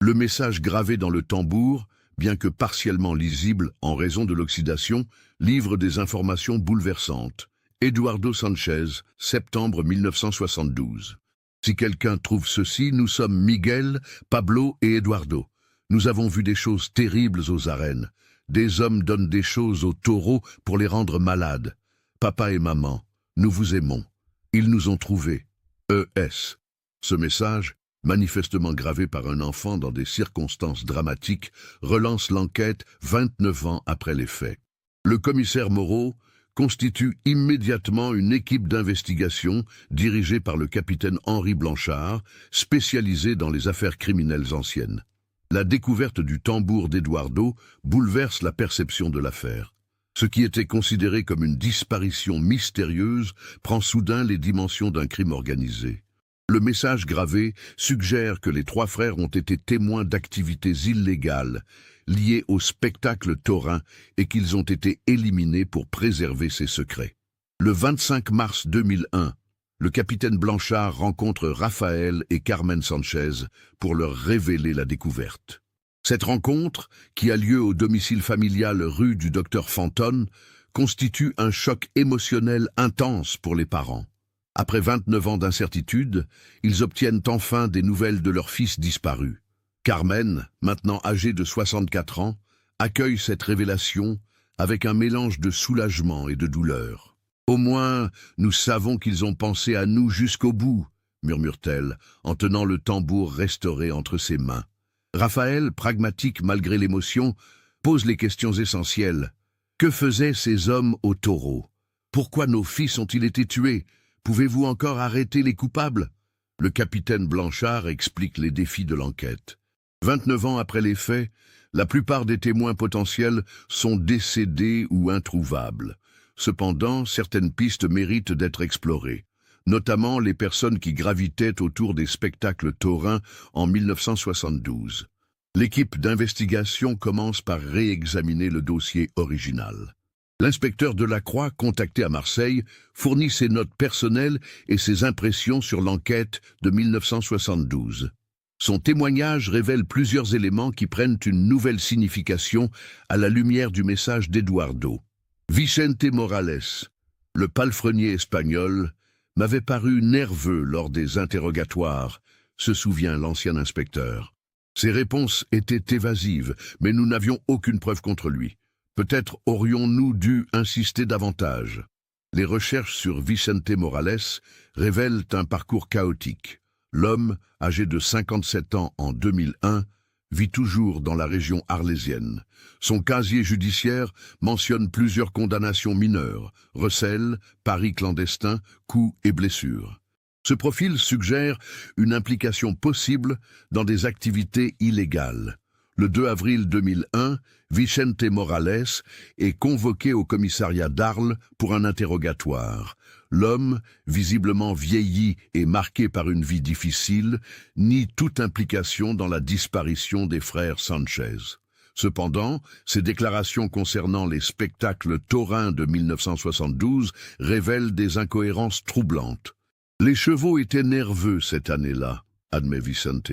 Le message gravé dans le tambour, bien que partiellement lisible en raison de l'oxydation, livre des informations bouleversantes. Eduardo Sanchez, septembre 1972. Si quelqu'un trouve ceci, nous sommes Miguel, Pablo et Eduardo. Nous avons vu des choses terribles aux arènes. Des hommes donnent des choses aux taureaux pour les rendre malades. Papa et maman, nous vous aimons. Ils nous ont trouvés. E.S. Ce message, manifestement gravé par un enfant dans des circonstances dramatiques, relance l'enquête 29 ans après les faits. Le commissaire Moreau constitue immédiatement une équipe d'investigation dirigée par le capitaine Henri Blanchard, spécialisé dans les affaires criminelles anciennes. La découverte du tambour d'Eduardo bouleverse la perception de l'affaire. Ce qui était considéré comme une disparition mystérieuse prend soudain les dimensions d'un crime organisé. Le message gravé suggère que les trois frères ont été témoins d'activités illégales liées au spectacle taurin et qu'ils ont été éliminés pour préserver ces secrets. Le 25 mars 2001, le capitaine Blanchard rencontre Raphaël et Carmen Sanchez pour leur révéler la découverte. Cette rencontre, qui a lieu au domicile familial rue du Docteur Fantone, constitue un choc émotionnel intense pour les parents. Après 29 ans d'incertitude, ils obtiennent enfin des nouvelles de leur fils disparu. Carmen, maintenant âgée de 64 ans, accueille cette révélation avec un mélange de soulagement et de douleur. « Au moins, nous savons qu'ils ont pensé à nous jusqu'au bout », murmure-t-elle, en tenant le tambour restauré entre ses mains. Raphaël, pragmatique malgré l'émotion, pose les questions essentielles. Que faisaient ces hommes au taureau? Pourquoi nos fils ont-ils été tués? Pouvez-vous encore arrêter les coupables? Le capitaine Blanchard explique les défis de l'enquête. 29 ans après les faits, la plupart des témoins potentiels sont décédés ou introuvables. Cependant, certaines pistes méritent d'être explorées, notamment les personnes qui gravitaient autour des spectacles taurins en 1972. L'équipe d'investigation commence par réexaminer le dossier original. L'inspecteur Delacroix, contacté à Marseille, fournit ses notes personnelles et ses impressions sur l'enquête de 1972. Son témoignage révèle plusieurs éléments qui prennent une nouvelle signification à la lumière du message d'Eduardo. Vicente Morales, le palefrenier espagnol, m'avait paru nerveux lors des interrogatoires, se souvient l'ancien inspecteur. Ses réponses étaient évasives, mais nous n'avions aucune preuve contre lui. Peut-être aurions-nous dû insister davantage. Les recherches sur Vicente Morales révèlent un parcours chaotique. L'homme, âgé de 57 ans en 2001, vit toujours dans la région arlésienne. Son casier judiciaire mentionne plusieurs condamnations mineures, recel, paris clandestin, coups et blessures. Ce profil suggère une implication possible dans des activités illégales. Le 2 avril 2001, Vicente Morales est convoqué au commissariat d'Arles pour un interrogatoire. L'homme, visiblement vieilli et marqué par une vie difficile, nie toute implication dans la disparition des frères Sanchez. Cependant, ses déclarations concernant les spectacles taurins de 1972 révèlent des incohérences troublantes. Les chevaux étaient nerveux cette année-là, admet Vicente.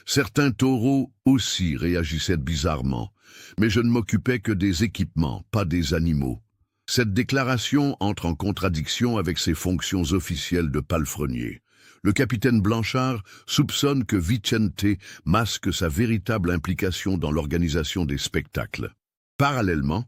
Certains taureaux aussi réagissaient bizarrement, mais je ne m'occupais que des équipements, pas des animaux. Cette déclaration entre en contradiction avec ses fonctions officielles de palefrenier. Le capitaine Blanchard soupçonne que Vicente masque sa véritable implication dans l'organisation des spectacles. Parallèlement,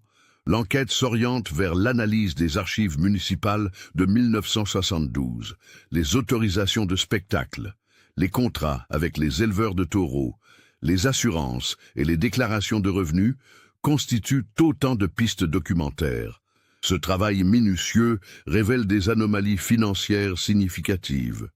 l'enquête s'oriente vers l'analyse des archives municipales de 1972, les autorisations de spectacles, les contrats avec les éleveurs de taureaux, les assurances et les déclarations de revenus constituent autant de pistes documentaires. Ce travail minutieux révèle des anomalies financières significatives.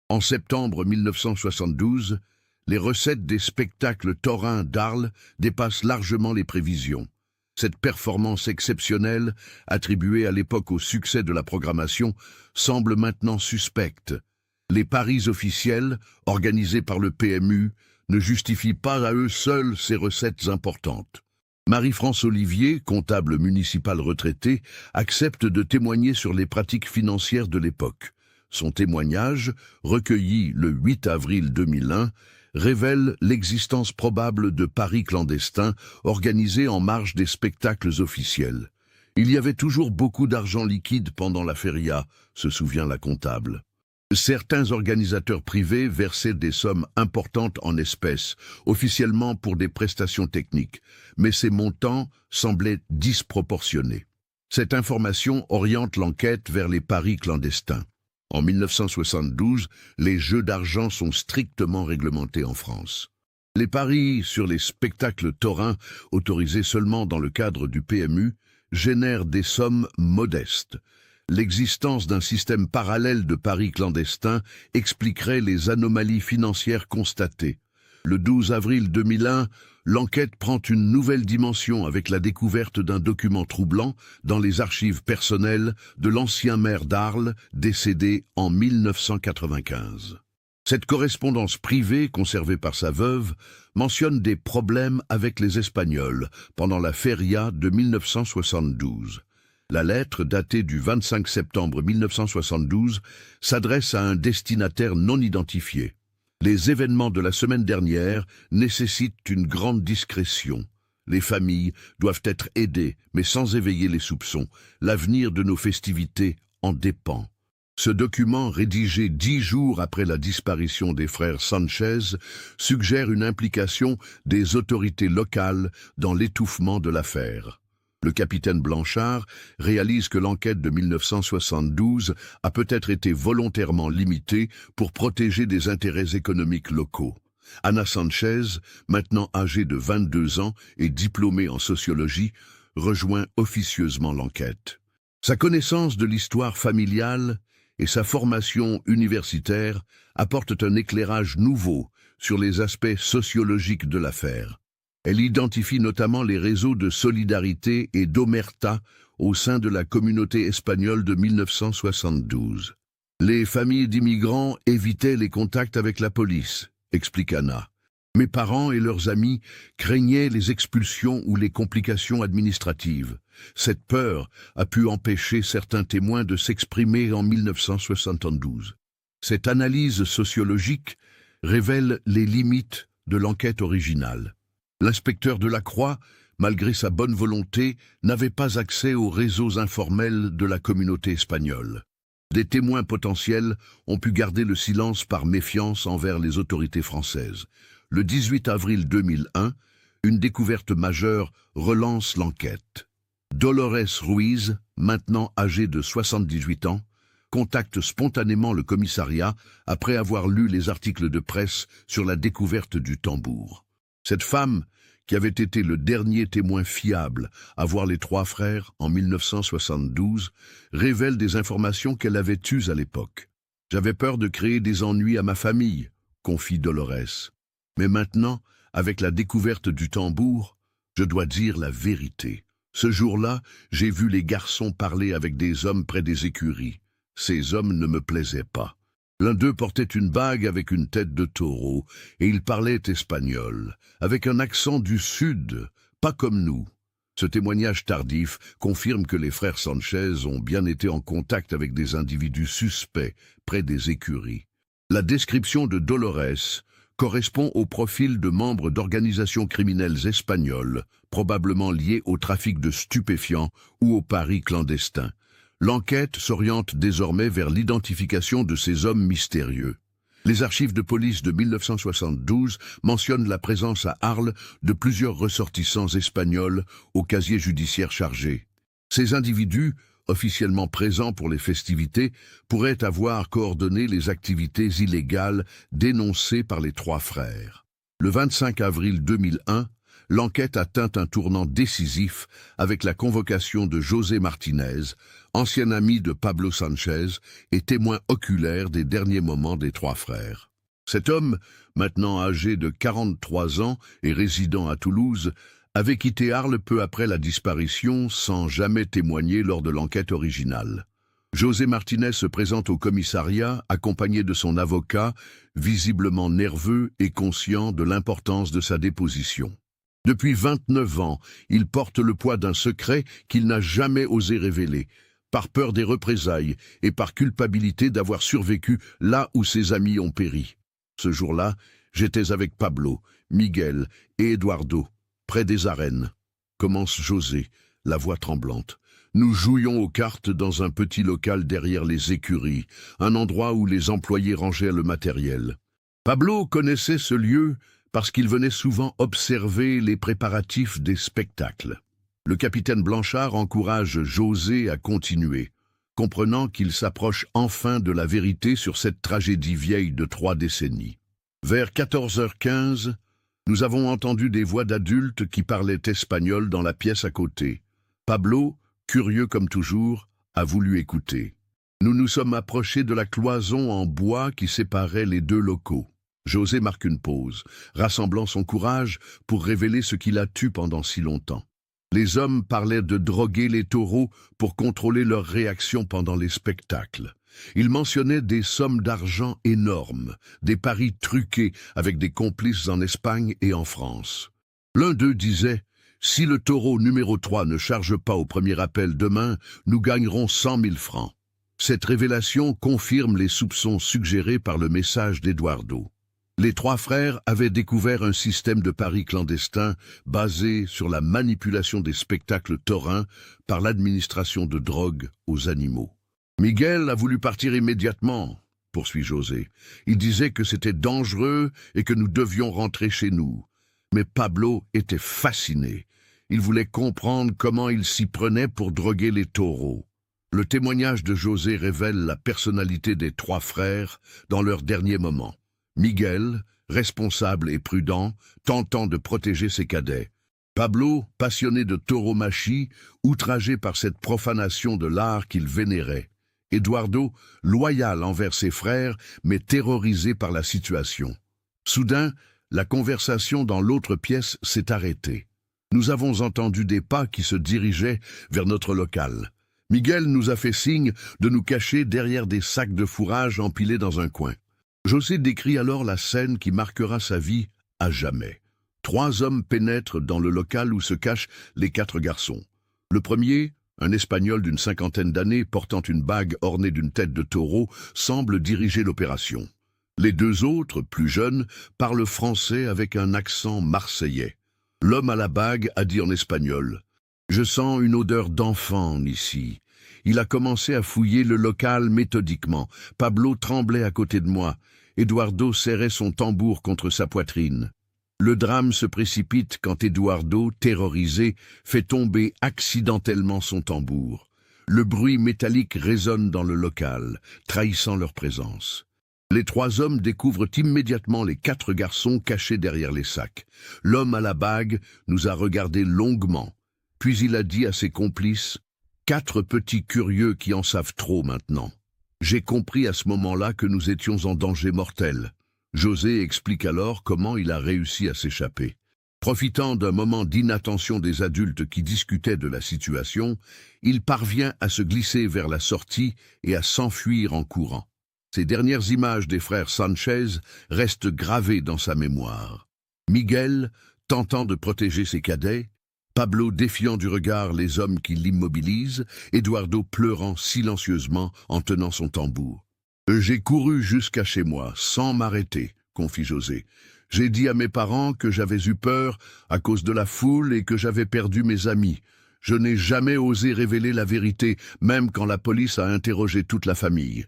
En septembre 1972, les recettes des spectacles taurins d'Arles dépassent largement les prévisions. Cette performance exceptionnelle, attribuée à l'époque au succès de la programmation, semble maintenant suspecte. Les paris officiels, organisés par le PMU, ne justifient pas à eux seuls ces recettes importantes. Marie-France Olivier, comptable municipal retraité, accepte de témoigner sur les pratiques financières de l'époque. Son témoignage, recueilli le 8 avril 2001, révèle l'existence probable de paris clandestins organisés en marge des spectacles officiels. Il y avait toujours beaucoup d'argent liquide pendant la feria, se souvient la comptable. Certains organisateurs privés versaient des sommes importantes en espèces, officiellement pour des prestations techniques, mais ces montants semblaient disproportionnés. Cette information oriente l'enquête vers les paris clandestins. En 1972, les jeux d'argent sont strictement réglementés en France. Les paris sur les spectacles taurins, autorisés seulement dans le cadre du PMU, génèrent des sommes modestes. L'existence d'un système parallèle de paris clandestins expliquerait les anomalies financières constatées. Le 12 avril 2001, l'enquête prend une nouvelle dimension avec la découverte d'un document troublant dans les archives personnelles de l'ancien maire d'Arles, décédé en 1995. Cette correspondance privée, conservée par sa veuve, mentionne des problèmes avec les Espagnols pendant la feria de 1972. La lettre, datée du 25 septembre 1972, s'adresse à un destinataire non identifié. Les événements de la semaine dernière nécessitent une grande discrétion. Les familles doivent être aidées, mais sans éveiller les soupçons. L'avenir de nos festivités en dépend. Ce document, rédigé 10 jours après la disparition des frères Sanchez, suggère une implication des autorités locales dans l'étouffement de l'affaire. Le capitaine Blanchard réalise que l'enquête de 1972 a peut-être été volontairement limitée pour protéger des intérêts économiques locaux. Ana Sanchez, maintenant âgée de 22 ans et diplômée en sociologie, rejoint officieusement l'enquête. Sa connaissance de l'histoire familiale et sa formation universitaire apportent un éclairage nouveau sur les aspects sociologiques de l'affaire. Elle identifie notamment les réseaux de solidarité et d'omerta au sein de la communauté espagnole de 1972. Les familles d'immigrants évitaient les contacts avec la police, explique Anna. Mes parents et leurs amis craignaient les expulsions ou les complications administratives. Cette peur a pu empêcher certains témoins de s'exprimer en 1972. Cette analyse sociologique révèle les limites de l'enquête originale. L'inspecteur Delacroix, malgré sa bonne volonté, n'avait pas accès aux réseaux informels de la communauté espagnole. Des témoins potentiels ont pu garder le silence par méfiance envers les autorités françaises. Le 18 avril 2001, une découverte majeure relance l'enquête. Dolores Ruiz, maintenant âgée de 78 ans, contacte spontanément le commissariat après avoir lu les articles de presse sur la découverte du tambour. Cette femme, qui avait été le dernier témoin fiable à voir les trois frères en 1972, révèle des informations qu'elle avait eues à l'époque. « J'avais peur de créer des ennuis à ma famille », confie Dolores. « Mais maintenant, avec la découverte du tambour, je dois dire la vérité. Ce jour-là, j'ai vu les garçons parler avec des hommes près des écuries. Ces hommes ne me plaisaient pas. L'un d'eux portait une bague avec une tête de taureau, et il parlait espagnol, avec un accent du sud, pas comme nous. Ce témoignage tardif confirme que les frères Sanchez ont bien été en contact avec des individus suspects près des écuries. La description de Dolores correspond au profil de membres d'organisations criminelles espagnoles, probablement liées au trafic de stupéfiants ou au paris clandestin. L'enquête s'oriente désormais vers l'identification de ces hommes mystérieux. Les archives de police de 1972 mentionnent la présence à Arles de plusieurs ressortissants espagnols au casier judiciaire chargé. Ces individus, officiellement présents pour les festivités, pourraient avoir coordonné les activités illégales dénoncées par les trois frères. Le 25 avril 2001, l'enquête atteint un tournant décisif avec la convocation de José Martinez, ancien ami de Pablo Sánchez et témoin oculaire des derniers moments des trois frères. Cet homme, maintenant âgé de 43 ans et résidant à Toulouse, avait quitté Arles peu après la disparition sans jamais témoigner lors de l'enquête originale. José Martinez se présente au commissariat accompagné de son avocat, visiblement nerveux et conscient de l'importance de sa déposition. Depuis 29 ans, il porte le poids d'un secret qu'il n'a jamais osé révéler, par peur des représailles et par culpabilité d'avoir survécu là où ses amis ont péri. Ce jour-là, j'étais avec Pablo, Miguel et Eduardo, près des arènes. Commence José, la voix tremblante. Nous jouions aux cartes dans un petit local derrière les écuries, un endroit où les employés rangeaient le matériel. Pablo connaissait ce lieu parce qu'il venait souvent observer les préparatifs des spectacles. Le capitaine Blanchard encourage José à continuer, comprenant qu'il s'approche enfin de la vérité sur cette tragédie vieille de 3 décennies. Vers 14h15, nous avons entendu des voix d'adultes qui parlaient espagnol dans la pièce à côté. Pablo, curieux comme toujours, a voulu écouter. Nous nous sommes approchés de la cloison en bois qui séparait les deux locaux. José marque une pause, rassemblant son courage pour révéler ce qu'il a tué pendant si longtemps. Les hommes parlaient de droguer les taureaux pour contrôler leurs réactions pendant les spectacles. Ils mentionnaient des sommes d'argent énormes, des paris truqués avec des complices en Espagne et en France. L'un d'eux disait « Si le taureau numéro 3 ne charge pas au premier appel demain, nous gagnerons 100 000 francs. » Cette révélation confirme les soupçons suggérés par le message d'Eduardo. Les trois frères avaient découvert un système de paris clandestin basé sur la manipulation des spectacles taurins par l'administration de drogue aux animaux. Miguel a voulu partir immédiatement, poursuit José. Il disait que c'était dangereux et que nous devions rentrer chez nous. Mais Pablo était fasciné. Il voulait comprendre comment il s'y prenait pour droguer les taureaux. Le témoignage de José révèle la personnalité des trois frères dans leurs derniers moments. Miguel, responsable et prudent, tentant de protéger ses cadets. Pablo, passionné de tauromachie, outragé par cette profanation de l'art qu'il vénérait. Eduardo, loyal envers ses frères, mais terrorisé par la situation. Soudain, la conversation dans l'autre pièce s'est arrêtée. Nous avons entendu des pas qui se dirigeaient vers notre local. Miguel nous a fait signe de nous cacher derrière des sacs de fourrage empilés dans un coin. José décrit alors la scène qui marquera sa vie à jamais. 3 hommes pénètrent dans le local où se cachent les 4 garçons. Le premier, un Espagnol d'une 50aine d'années portant une bague ornée d'une tête de taureau, semble diriger l'opération. Les 2 autres, plus jeunes, parlent français avec un accent marseillais. L'homme à la bague a dit en espagnol « Je sens une odeur d'enfant ici ». Il a commencé à fouiller le local méthodiquement. Pablo tremblait à côté de moi. Eduardo serrait son tambour contre sa poitrine. Le drame se précipite quand Eduardo, terrorisé, fait tomber accidentellement son tambour. Le bruit métallique résonne dans le local, trahissant leur présence. Les 3 hommes découvrent immédiatement les 4 garçons cachés derrière les sacs. L'homme à la bague nous a regardés longuement, puis il a dit à ses complices « 4 petits curieux qui en savent trop maintenant ». J'ai compris à ce moment-là que nous étions en danger mortel. José explique alors comment il a réussi à s'échapper. Profitant d'un moment d'inattention des adultes qui discutaient de la situation, il parvient à se glisser vers la sortie et à s'enfuir en courant. Ces dernières images des frères Sánchez restent gravées dans sa mémoire. Miguel, tentant de protéger ses cadets, Pablo défiant du regard les hommes qui l'immobilisent, Eduardo pleurant silencieusement en tenant son tambour. J'ai couru jusqu'à chez moi, sans m'arrêter, confie José. « J'ai dit à mes parents que j'avais eu peur à cause de la foule et que j'avais perdu mes amis. Je n'ai jamais osé révéler la vérité, même quand la police a interrogé toute la famille. »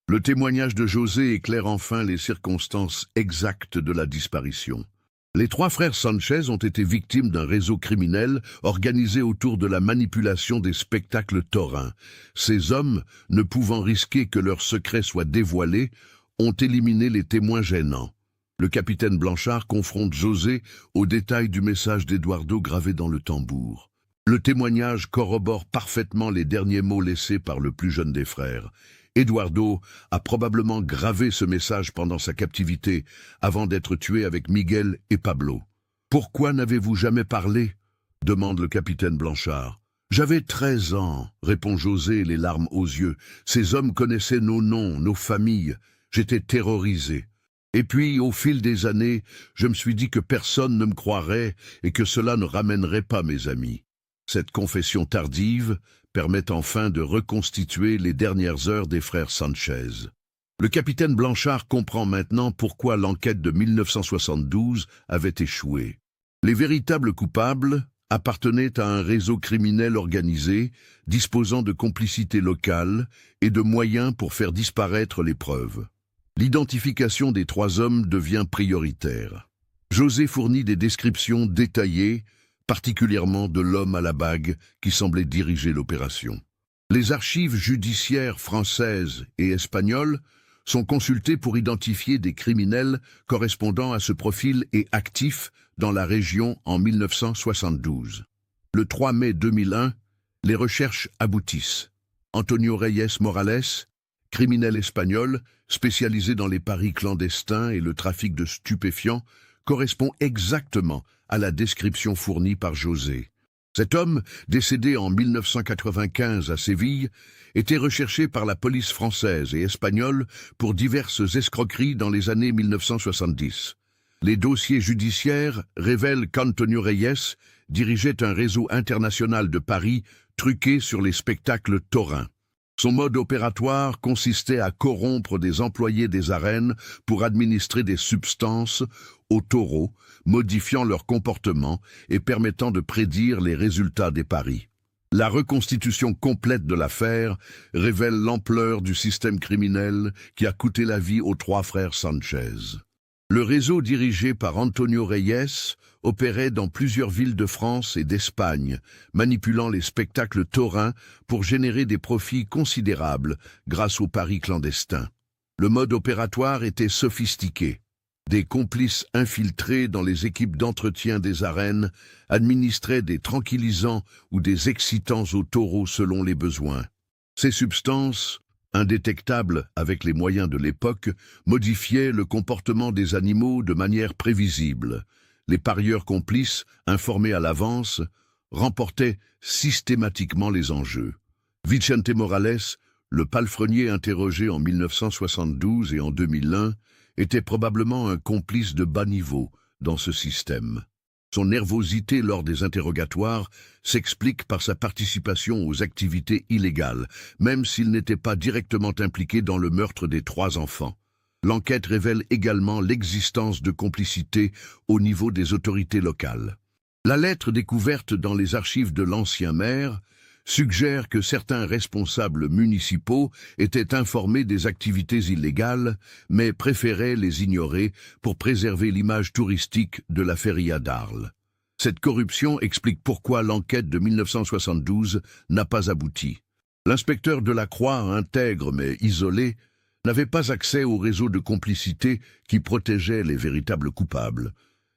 Le témoignage de José éclaire enfin les circonstances exactes de la disparition. Les trois frères Sanchez ont été victimes d'un réseau criminel organisé autour de la manipulation des spectacles taurins. Ces hommes, ne pouvant risquer que leurs secrets soient dévoilés, ont éliminé les témoins gênants. Le capitaine Blanchard confronte José aux détails du message d'Eduardo gravé dans le tambour. Le témoignage corrobore parfaitement les derniers mots laissés par le plus jeune des frères. Eduardo a probablement gravé ce message pendant sa captivité, avant d'être tué avec Miguel et Pablo. « Pourquoi n'avez-vous jamais parlé ?» demande le capitaine Blanchard. « J'avais 13 ans, répond José, les larmes aux yeux. Ces hommes connaissaient nos noms, nos familles. J'étais terrorisé. Et puis, au fil des années, je me suis dit que personne ne me croirait et que cela ne ramènerait pas mes amis. » Cette confession tardive permet enfin de reconstituer les dernières heures des frères Sanchez. Le capitaine Blanchard comprend maintenant pourquoi l'enquête de 1972 avait échoué. Les véritables coupables appartenaient à un réseau criminel organisé, disposant de complicité locale et de moyens pour faire disparaître les preuves. L'identification des trois hommes devient prioritaire. José fournit des descriptions détaillées, particulièrement de l'homme à la bague qui semblait diriger l'opération. Les archives judiciaires françaises et espagnoles sont consultées pour identifier des criminels correspondant à ce profil et actifs dans la région en 1972. Le 3 mai 2001, les recherches aboutissent. Antonio Reyes Morales, criminel espagnol spécialisé dans les paris clandestins et le trafic de stupéfiants, correspond exactement à la description fournie par José. Cet homme, décédé en 1995 à Séville, était recherché par la police française et espagnole pour diverses escroqueries dans les années 1970. Les dossiers judiciaires révèlent qu'Antonio Reyes dirigeait un réseau international de paris truqué sur les spectacles taurins. Son mode opératoire consistait à corrompre des employés des arènes pour administrer des substances aux taureaux, modifiant leur comportement et permettant de prédire les résultats des paris. La reconstitution complète de l'affaire révèle l'ampleur du système criminel qui a coûté la vie aux trois frères Sanchez. Le réseau dirigé par Antonio Reyes opérait dans plusieurs villes de France et d'Espagne, manipulant les spectacles taurins pour générer des profits considérables grâce aux paris clandestins. Le mode opératoire était sophistiqué. Des complices infiltrés dans les équipes d'entretien des arènes administraient des tranquillisants ou des excitants aux taureaux selon les besoins. Ces substances, indétectables avec les moyens de l'époque, modifiaient le comportement des animaux de manière prévisible. Les parieurs complices, informés à l'avance, remportaient systématiquement les enjeux. Vicente Morales, le palefrenier interrogé en 1972 et en 2001, était probablement un complice de bas niveau dans ce système. Son nervosité lors des interrogatoires s'explique par sa participation aux activités illégales, même s'il n'était pas directement impliqué dans le meurtre des trois enfants. L'enquête révèle également l'existence de complicité au niveau des autorités locales. La lettre découverte dans les archives de l'ancien maire suggère que certains responsables municipaux étaient informés des activités illégales, mais préféraient les ignorer pour préserver l'image touristique de la feria d'Arles. Cette corruption explique pourquoi l'enquête de 1972 n'a pas abouti. L'inspecteur Delacroix, intègre mais isolé, n'avait pas accès au réseau de complicité qui protégeait les véritables coupables.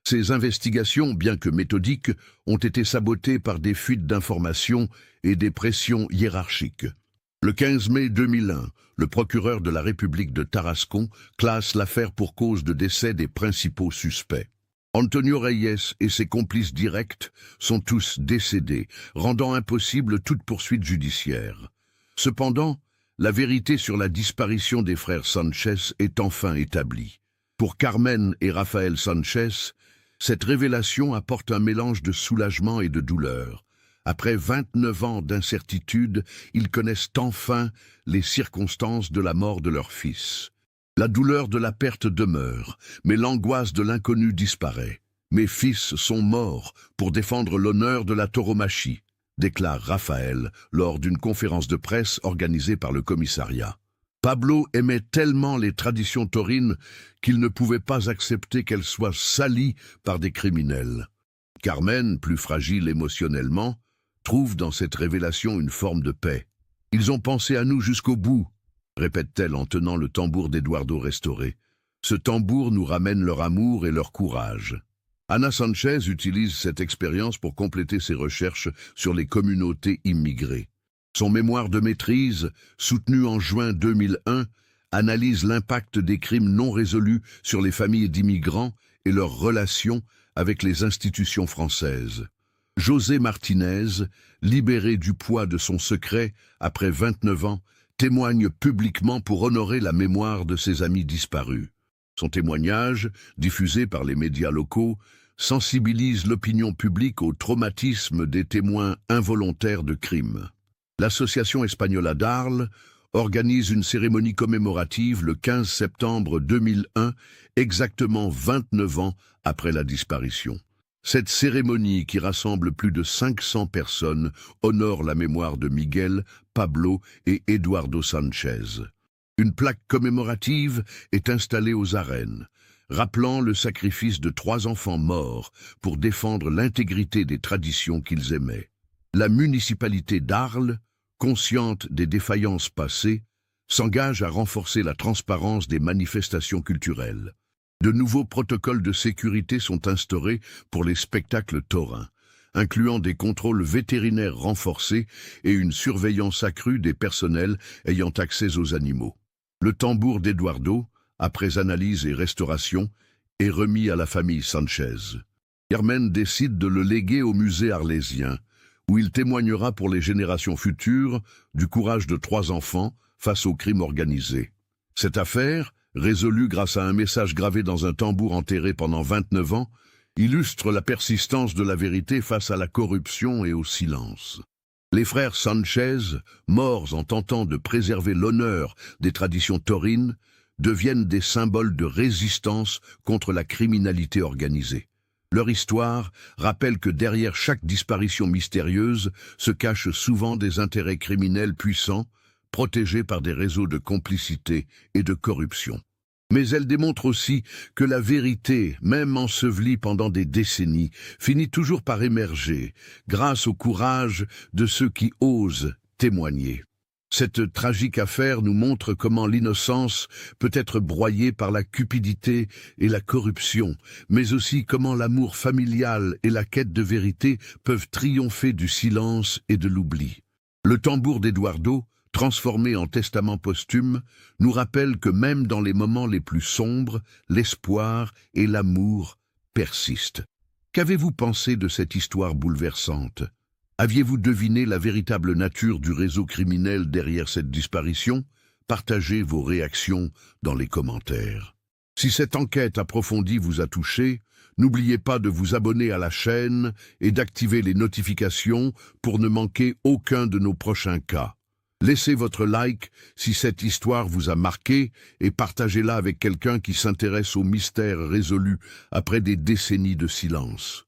Ces investigations, bien que méthodiques, ont été sabotées par des fuites d'informations et des pressions hiérarchiques. Le 15 mai 2001, le procureur de la République de Tarascon classe l'affaire pour cause de décès des principaux suspects. Antonio Reyes et ses complices directs sont tous décédés, rendant impossible toute poursuite judiciaire. Cependant, la vérité sur la disparition des frères Sanchez est enfin établie. Pour Carmen et Rafael Sanchez, cette révélation apporte un mélange de soulagement et de douleur. Après 29 ans d'incertitude, ils connaissent enfin les circonstances de la mort de leur fils. La douleur de la perte demeure, mais l'angoisse de l'inconnu disparaît. Mes fils sont morts pour défendre l'honneur de la tauromachie, déclare Raphaël lors d'une conférence de presse organisée par le commissariat. Pablo aimait tellement les traditions taurines qu'il ne pouvait pas accepter qu'elles soient salies par des criminels. Carmen, plus fragile émotionnellement, trouve dans cette révélation une forme de paix. « Ils ont pensé à nous jusqu'au bout », répète-t-elle en tenant le tambour d'Eduardo restauré. Ce tambour nous ramène leur amour et leur courage. Ana Sanchez utilise cette expérience pour compléter ses recherches sur les communautés immigrées. Son mémoire de maîtrise, soutenu en juin 2001, analyse l'impact des crimes non résolus sur les familles d'immigrants et leurs relations avec les institutions françaises. José Martinez, libéré du poids de son secret après 29 ans, témoigne publiquement pour honorer la mémoire de ses amis disparus. Son témoignage, diffusé par les médias locaux, sensibilise l'opinion publique au traumatisme des témoins involontaires de crimes. L'Association Española d'Arles organise une cérémonie commémorative le 15 septembre 2001, exactement 29 ans après la disparition. Cette cérémonie, qui rassemble plus de 500 personnes, honore la mémoire de Miguel, Pablo et Eduardo Sanchez. Une plaque commémorative est installée aux arènes, rappelant le sacrifice de 3 enfants morts pour défendre l'intégrité des traditions qu'ils aimaient. La municipalité d'Arles, consciente des défaillances passées, s'engage à renforcer la transparence des manifestations culturelles. De nouveaux protocoles de sécurité sont instaurés pour les spectacles taurins, incluant des contrôles vétérinaires renforcés et une surveillance accrue des personnels ayant accès aux animaux. Le tambour d'Eduardo, après analyse et restauration, est remis à la famille Sanchez. Carmen décide de le léguer au musée arlésien, où il témoignera pour les générations futures du courage de 3 enfants face au crime organisé. Cette affaire, résolue grâce à un message gravé dans un tambour enterré pendant 29 ans, illustre la persistance de la vérité face à la corruption et au silence. Les frères Sanchez, morts en tentant de préserver l'honneur des traditions taurines, deviennent des symboles de résistance contre la criminalité organisée. Leur histoire rappelle que derrière chaque disparition mystérieuse se cachent souvent des intérêts criminels puissants, protégés par des réseaux de complicité et de corruption. Mais elle démontre aussi que la vérité, même ensevelie pendant des décennies, finit toujours par émerger, grâce au courage de ceux qui osent témoigner. Cette tragique affaire nous montre comment l'innocence peut être broyée par la cupidité et la corruption, mais aussi comment l'amour familial et la quête de vérité peuvent triompher du silence et de l'oubli. Le tambour d'Eduardo, transformé en testament posthume, nous rappelle que même dans les moments les plus sombres, l'espoir et l'amour persistent. Qu'avez-vous pensé de cette histoire bouleversante ? Aviez-vous deviné la véritable nature du réseau criminel derrière cette disparition? Partagez vos réactions dans les commentaires. Si cette enquête approfondie vous a touché, n'oubliez pas de vous abonner à la chaîne et d'activer les notifications pour ne manquer aucun de nos prochains cas. Laissez votre like si cette histoire vous a marqué et partagez-la avec quelqu'un qui s'intéresse aux mystères résolus après des décennies de silence.